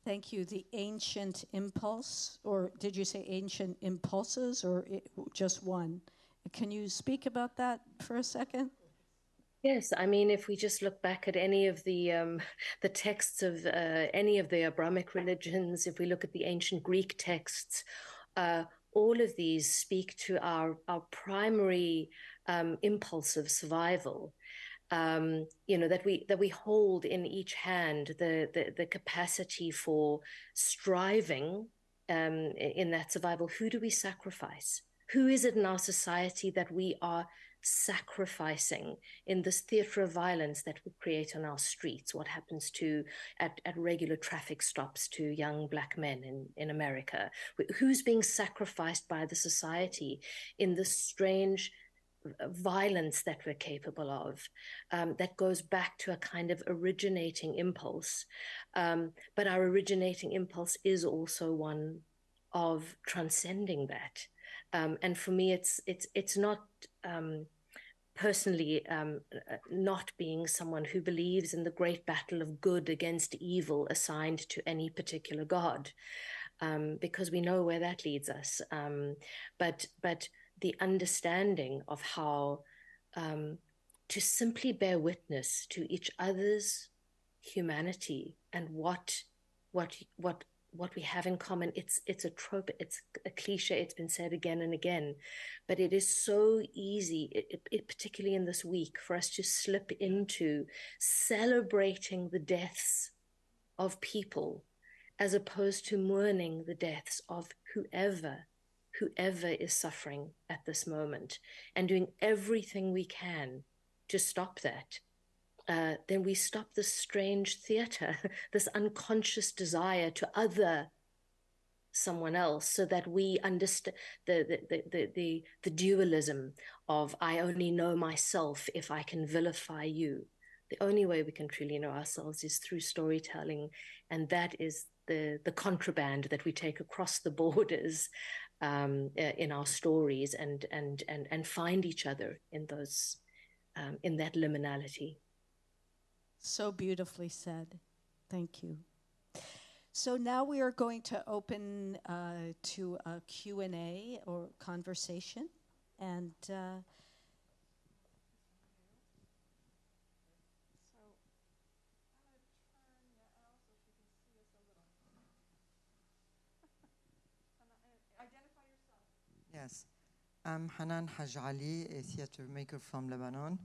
thank you, the ancient impulse, or did you say ancient impulses, or just one? Can you speak about that for a second? Yes, I mean, if we just look back at any of the texts of any of the Abrahamic religions, if we look at the ancient Greek texts, all of these speak to our primary impulse of survival. You know, that we hold in each hand the capacity for striving in that survival. Who do we sacrifice? Who is it in our society that we are sacrificing in this theater of violence that we create on our streets? What happens to at regular traffic stops to young Black men in America? Who's being sacrificed by the society in this strange violence that we're capable of, that goes back to a kind of originating impulse, but our originating impulse is also one of transcending that. And for me, it's not personally not being someone who believes in the great battle of good against evil assigned to any particular god, because we know where that leads us. But the understanding of how to simply bear witness to each other's humanity and what what we have in common. It's a trope, it's a cliche, it's been said again and again, but it is so easy, particularly in this week, for us to slip into celebrating the deaths of people as opposed to mourning the deaths of whoever is suffering at this moment, and doing everything we can to stop that. Then we stop this strange theater, this unconscious desire to other someone else, so that we understand the dualism of I only know myself if I can vilify you. The only way we can truly know ourselves is through storytelling, and that is the contraband that we take across the borders in our stories, and find each other in those in that liminality. So beautifully said. Thank you. So now we are going to open to a Q&A or conversation. And Yes, I'm Hanan Haj Ali, a theater maker from Lebanon.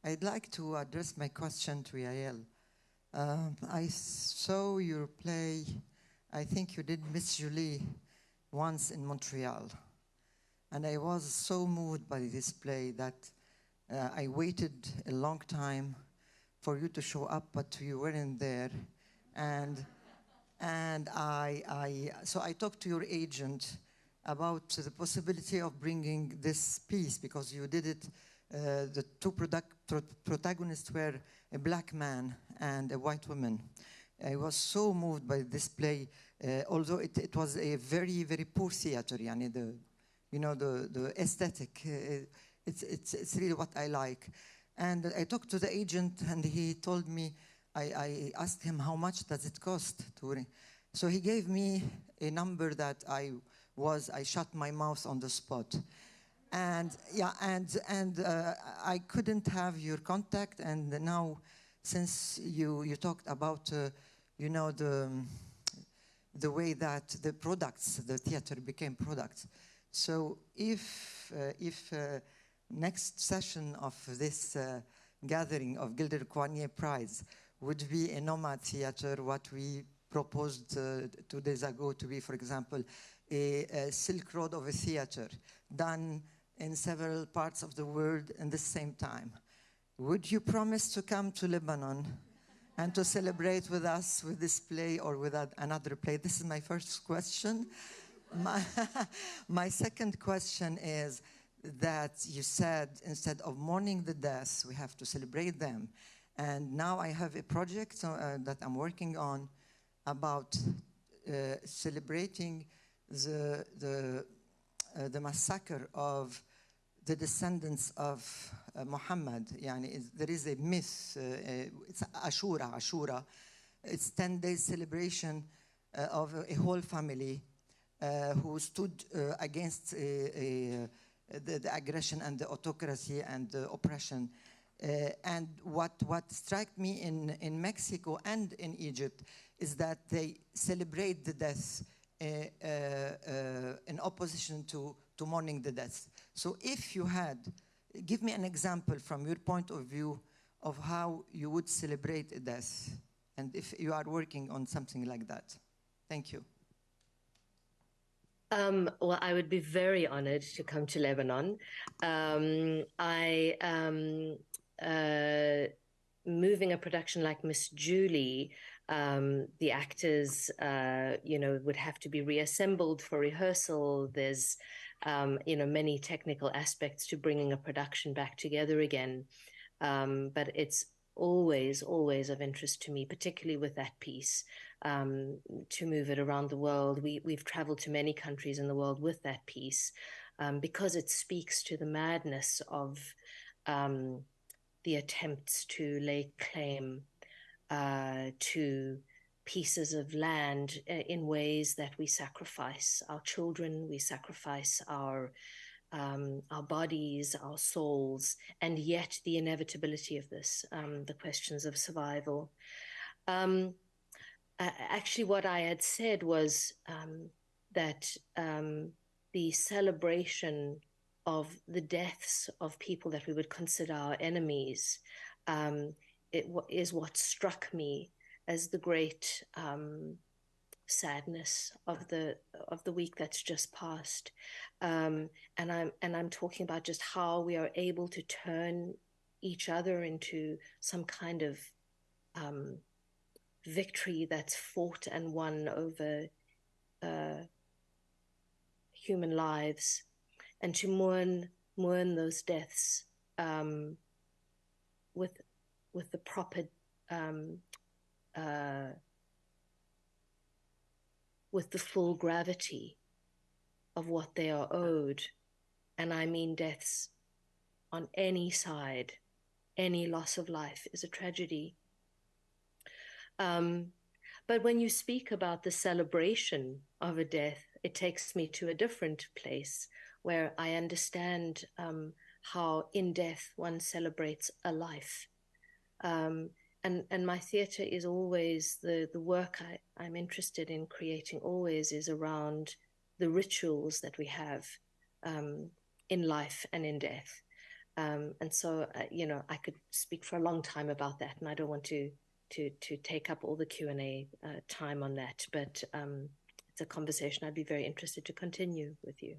I'd like to address my question to Yael. I saw your play, I think you did Miss Julie once in Montreal. And I was so moved by this play that I waited a long time for you to show up, but you weren't there. So I talked to your agent about the possibility of bringing this piece, because you did it, the two protagonists were a black man and a white woman. I was so moved by this play, although it was a very, very poor theater, yani the aesthetic, it's really what I like. And I talked to the agent, and he told me, I asked him how much does it cost to. So he gave me a number that I shut my mouth on the spot, and yeah, and I couldn't have your contact. And now, since you talked about the way that the theater became products. So if next session of this gathering of Gilder Coigney Prize would be a nomad theater, what we proposed 2 days ago to be, for example, a Silk Road of a theater done in several parts of the world at the same time. Would you promise to come to Lebanon and to celebrate with us with this play or with another play? This is my first question. My second question is that you said instead of mourning the deaths, we have to celebrate them. And now I have a project that I'm working on about celebrating the massacre of the descendants of Muhammad. There is a myth, it's Ashura. It's 10 days celebration of a whole family who stood against the aggression and the autocracy and the oppression. And what struck me in Mexico and in Egypt is that they celebrate the death in opposition to mourning the death. So if you give me an example from your point of view of how you would celebrate a death, and if you are working on something like that. Thank you. Well, I would be very honored to come to Lebanon. Moving a production like Miss Julie, the actors, would have to be reassembled for rehearsal. There's, many technical aspects to bringing a production back together again. But it's always of interest to me, particularly with that piece, to move it around the world. We've traveled to many countries in the world with that piece, because it speaks to the madness of the attempts to lay claim to pieces of land in ways that we sacrifice our children, we sacrifice our bodies, our souls, and yet the inevitability of this, the questions of survival. Actually, what I had said was that the celebration of the deaths of people that we would consider our enemies is what struck me as the great sadness of the week that's just passed, and I'm talking about just how we are able to turn each other into some kind of victory that's fought and won over human lives, and to mourn those deaths with the proper with the full gravity of what they are owed. And I mean deaths on any side. Any loss of life is a tragedy. But when you speak about the celebration of a death, it takes me to a different place where I understand how in death one celebrates a life. And my theatre is always, the work I'm interested in creating always is around the rituals that we have in life and in death. And so, I could speak for a long time about that, and I don't want to take up all the Q&A time on that, but it's a conversation I'd be very interested to continue with you.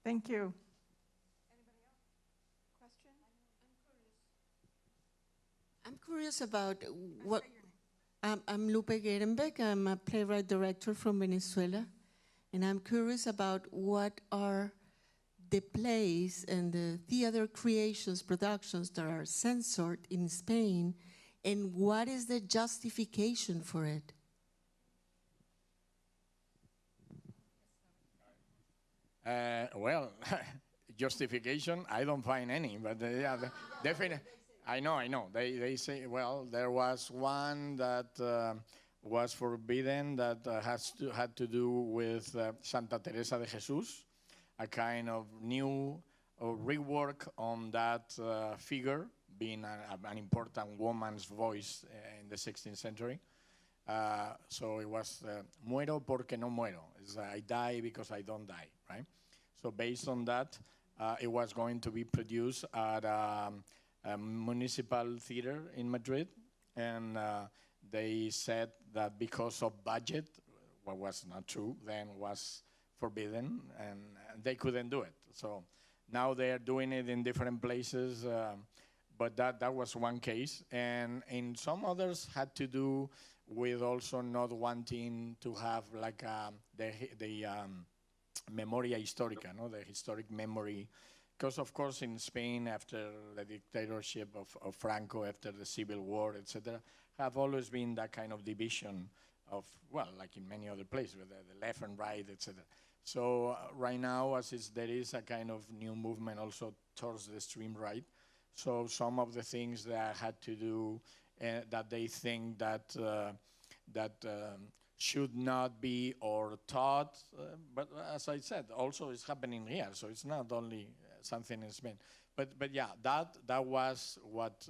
Thank you. Anybody else? Question? I'm curious about what... I'm Lupe Gerenbeck. I'm a playwright director from Venezuela, and I'm curious about what are the plays and the theater creations, productions that are censored in Spain, and what is the justification for it? Well, justification, I don't find any, but yeah, definitely. I know. They say, well, there was one that was forbidden that had to do with Santa Teresa de Jesus, a kind of new rework on that figure, being an important woman's voice in the 16th century. So it was muero porque no muero. It's I die because I don't die, right? So based on that, it was going to be produced at a municipal theater in Madrid, and they said that because of budget, what was not true then, was forbidden, and they couldn't do it. So now they are doing it in different places, but that was one case. And in some others had to do with also not wanting to have like the memoria histórica, no? The historic memory. Because of course in Spain, after the dictatorship of Franco, after the Civil War, etc., have always been that kind of division of, well, like in many other places, with the left and right, etc. So right now, there is a kind of new movement also towards the extreme right. So some of the things that had to do, that they think that should not be or taught, but as I said, also it's happening here. So it's not only something in Spain. But yeah, that was what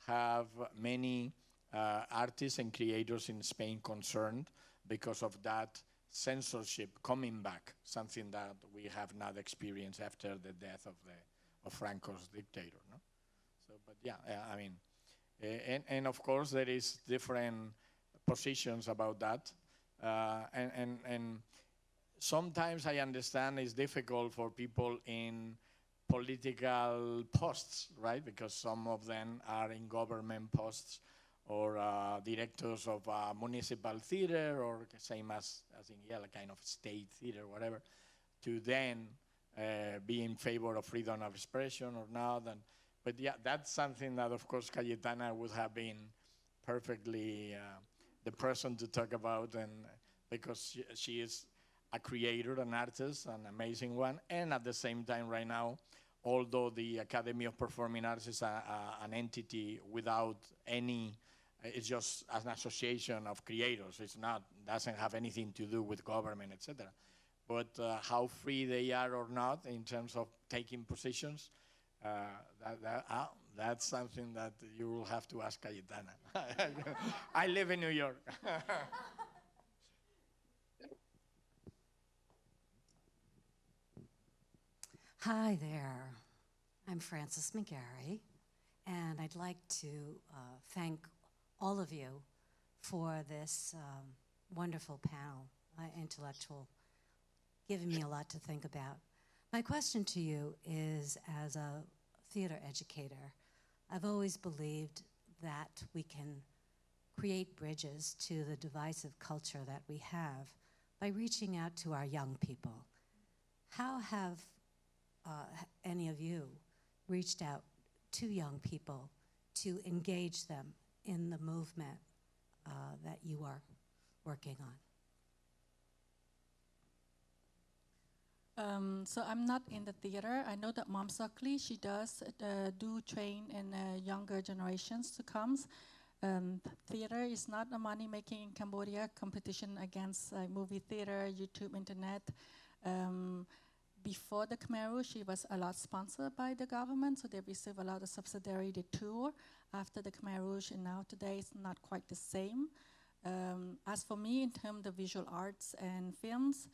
have many artists and creators in Spain concerned because of that censorship coming back, something that we have not experienced after the death of Franco's dictator. No? So, but yeah, I mean, and of course there is different positions about that, and sometimes I understand it's difficult for people in political posts, right? Because some of them are in government posts or directors of municipal theater, or same as in Yael, a kind of state theater, whatever, to then be in favor of freedom of expression or not. But yeah, that's something that, of course, Cayetana would have been perfectly the person to talk about, and because she is a creator, an artist, an amazing one, and at the same time right now, although the Academy of Performing Arts is an entity without any, it's just an association of creators. It's not, doesn't have anything to do with government, etc. But how free they are or not in terms of taking positions, That's something that you will have to ask Cayetana. I live in New York. Hi there. I'm Frances McGarry, and I'd like to thank all of you for this wonderful panel, intellectual, giving me a lot to think about. My question to you is, as a theater educator, I've always believed that we can create bridges to the divisive culture that we have by reaching out to our young people. How have any of you reached out to young people to engage them in the movement that you are working on? So I'm not in the theater. I know that Mom Sokli, she does do train in younger generations to come. Theater is not a money-making in Cambodia. Competition against movie theater, YouTube, internet. Before the Khmer Rouge, it was a lot sponsored by the government, so they receive a lot of subsidiary to tour. After the Khmer Rouge, and now today it's not quite the same. As for me, in terms of visual arts and films,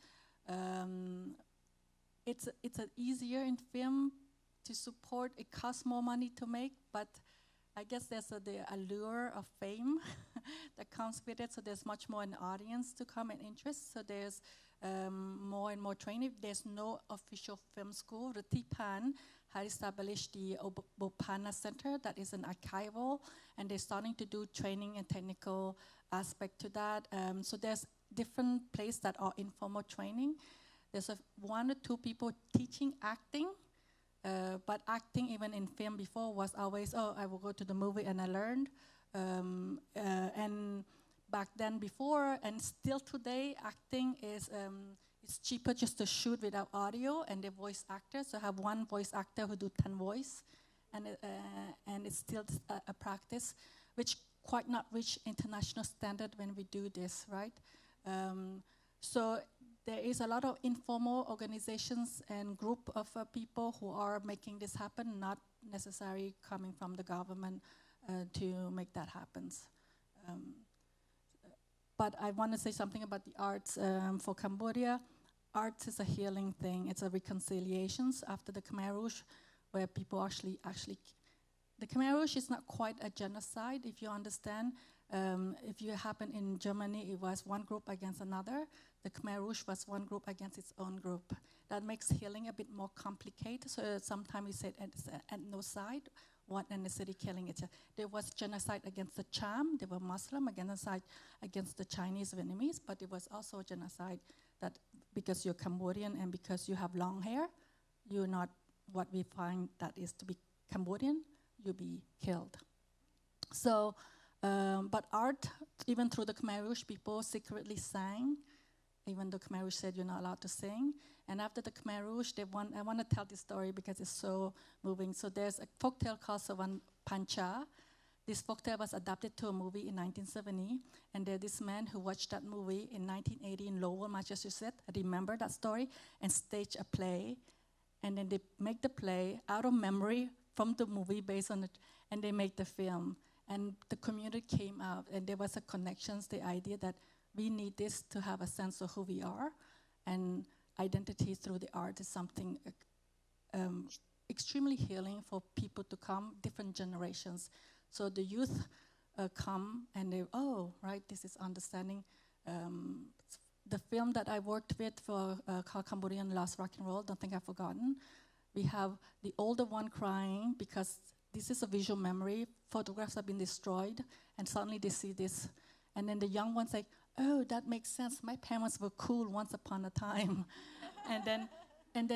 it's easier in film to support. It costs more money to make, but I guess there's the allure of fame that comes with it, so there's much more an audience to come and interest, so there's more and more training. There's no official film school. The Tipan had established the Bopana Center that is an archival, and they're starting to do training and technical aspect to that. So there's different places that are informal training. There's one or two people teaching acting, but acting even in film before was always, oh, I will go to the movie and I learned. And back then before, and still today, acting is it's cheaper just to shoot without audio and the voice actor. So I have one voice actor who do 10 voice, and it's still a practice, which quite not reach international standard when we do this, right? So there is a lot of informal organizations and group of people who are making this happen, not necessarily coming from the government to make that happen. But I want to say something about the arts for Cambodia. Arts is a healing thing. It's a reconciliations after the Khmer Rouge, where people actually, the Khmer Rouge is not quite a genocide, if you understand. If it happened in Germany, it was one group against another. The Khmer Rouge was one group against its own group. That makes healing a bit more complicated. So sometimes we say it's an ethnocide, one ethnicity killing each other. There was genocide against the Cham. They were Muslim, genocide against the Chinese Vietnamese, but it was also a genocide that because you're Cambodian and because you have long hair, you're not what we find that is to be Cambodian, you'll be killed. So, but art, even through the Khmer Rouge, people secretly sang, even though Khmer Rouge said you're not allowed to sing. And after the Khmer Rouge, I want to tell this story because it's so moving. So there's a folktale called Savan Pancha. This folktale was adapted to a movie in 1970. And there's this man who watched that movie in 1980 in Lowell, Massachusetts. I remember that story and staged a play. And then they make the play out of memory from the movie based on it. And they make the film. And the community came out. And there was a connections, the idea that we need this to have a sense of who we are. And identity through the art is something extremely healing for people to come, different generations. So the youth come and they, oh, right, this is understanding. The film that I worked with for called Cambodian Lost Rock and Roll, don't think I've forgotten. We have the older one crying because this is a visual memory. Photographs have been destroyed and suddenly they see this. And then the young ones like, oh, that makes sense. My parents were cool once upon a time. and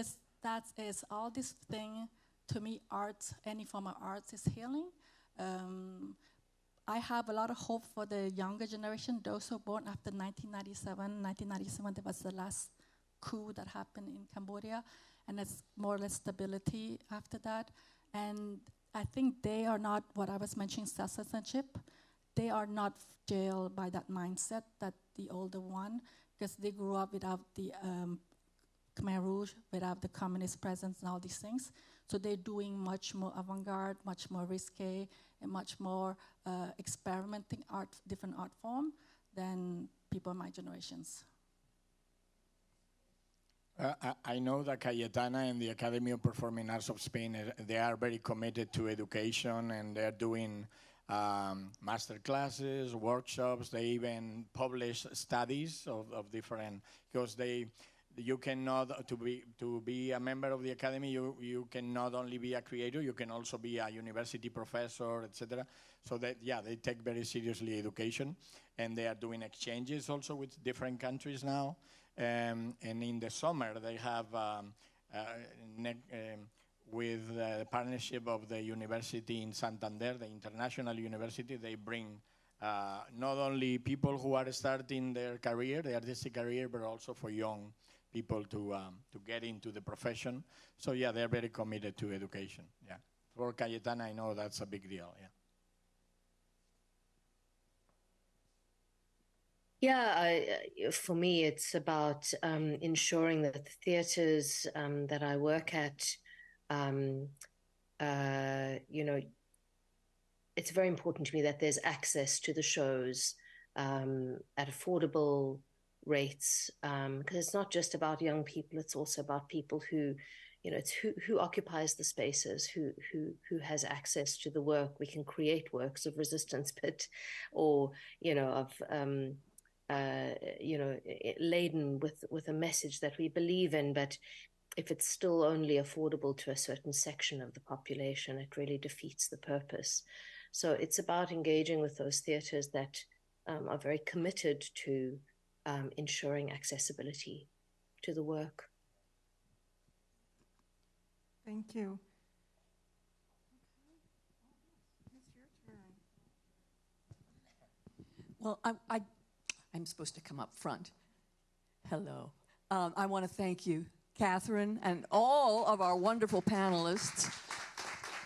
that is all this thing, to me, art, any form of art is healing. I have a lot of hope for the younger generation, those who were born after 1997. 1997, that was the last coup that happened in Cambodia, and it's more or less stability after that. And I think they are not, what I was mentioning, self-censorship, they are not jailed by that mindset that the older one, because they grew up without the Khmer Rouge, without the communist presence and all these things. So they're doing much more avant-garde, much more risque, and much more experimenting different art form than people in my generations. I know that Cayetana and the Academy of Performing Arts of Spain, they are very committed to education, and they're doing master classes, workshops. They even publish studies of different, because you cannot, to be a member of the Academy, you can not only be a creator, you can also be a university professor, etc. So that, yeah, they take very seriously education, and they are doing exchanges also with different countries now. And in the summer, they have, with the partnership of the university in Santander, the international university, they bring not only people who are starting their career, their artistic career, but also for young people to get into the profession. So yeah, they're very committed to education. Yeah, for Cayetana, I know that's a big deal. Yeah. Yeah, for me, it's about ensuring that the theatres that I work at, it's very important to me that there's access to the shows at affordable rates, because it's not just about young people, it's also about people who, it's who occupies the spaces, who has access to the work. We can create works of resistance, but, or, laden with a message that we believe in, but if it's still only affordable to a certain section of the population, it really defeats the purpose. So it's about engaging with those theatres that are very committed to ensuring accessibility to the work. Thank you. Well, I'm supposed to come up front. Hello. I want to thank you, Catherine, and all of our wonderful panelists.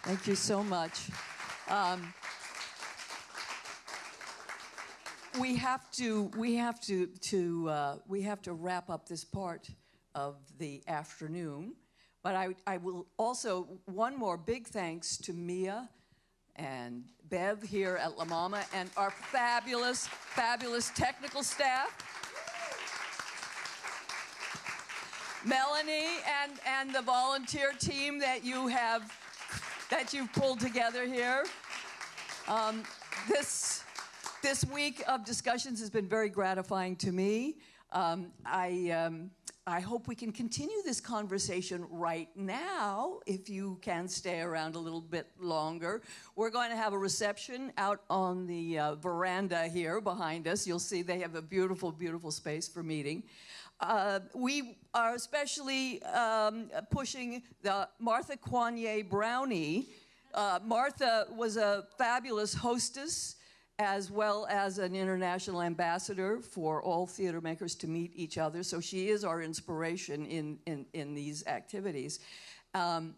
Thank you so much. We have to wrap up this part of the afternoon, but I will also, one more big thanks to Mia and Bev here at La Mama and our fabulous, fabulous technical staff. Melanie and the volunteer team that you've pulled together here. This week of discussions has been very gratifying to me. I hope we can continue this conversation right now, if you can stay around a little bit longer. We're going to have a reception out on the veranda here behind us. You'll see they have a beautiful, beautiful space for meeting. We are especially pushing the Martha Coigney Brownie. Martha was a fabulous hostess, as well as an international ambassador for all theater makers to meet each other. So she is our inspiration in these activities. And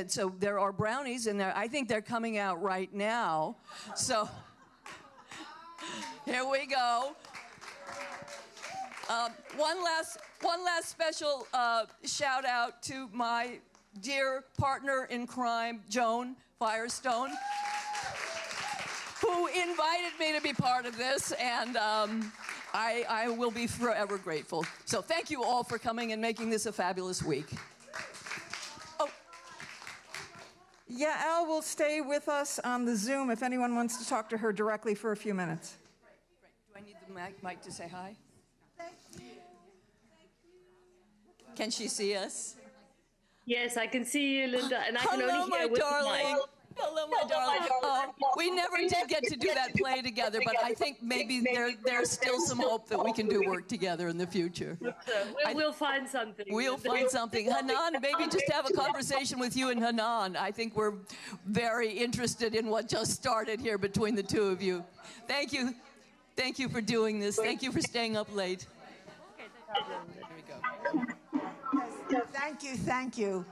so there are brownies, and I think they're coming out right now. So here we go. One last special shout out to my dear partner in crime, Joan Firestone, who invited me to be part of this, and I will be forever grateful. So thank you all for coming and making this a fabulous week. Oh. Yael will stay with us on the Zoom if anyone wants to talk to her directly for a few minutes. Right. Do I need the mic to say hi? Can she see us? Yes, I can see you, Linda, and I can Hello, only hear with darling. my... Hello, my darling. We never did get to do that play together, but I think maybe there's still some hope that we can do work together in the future. We'll find something. We'll find something. Hanan, maybe just have a conversation with you and Hanan. I think we're very interested in what just started here between the two of you. Thank you. Thank you for doing this. Thank you for staying up late. There we go. Thank you.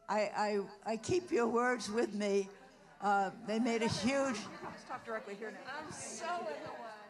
I keep your words with me. They made a huge... Let's talk directly here now. I'm so in the way.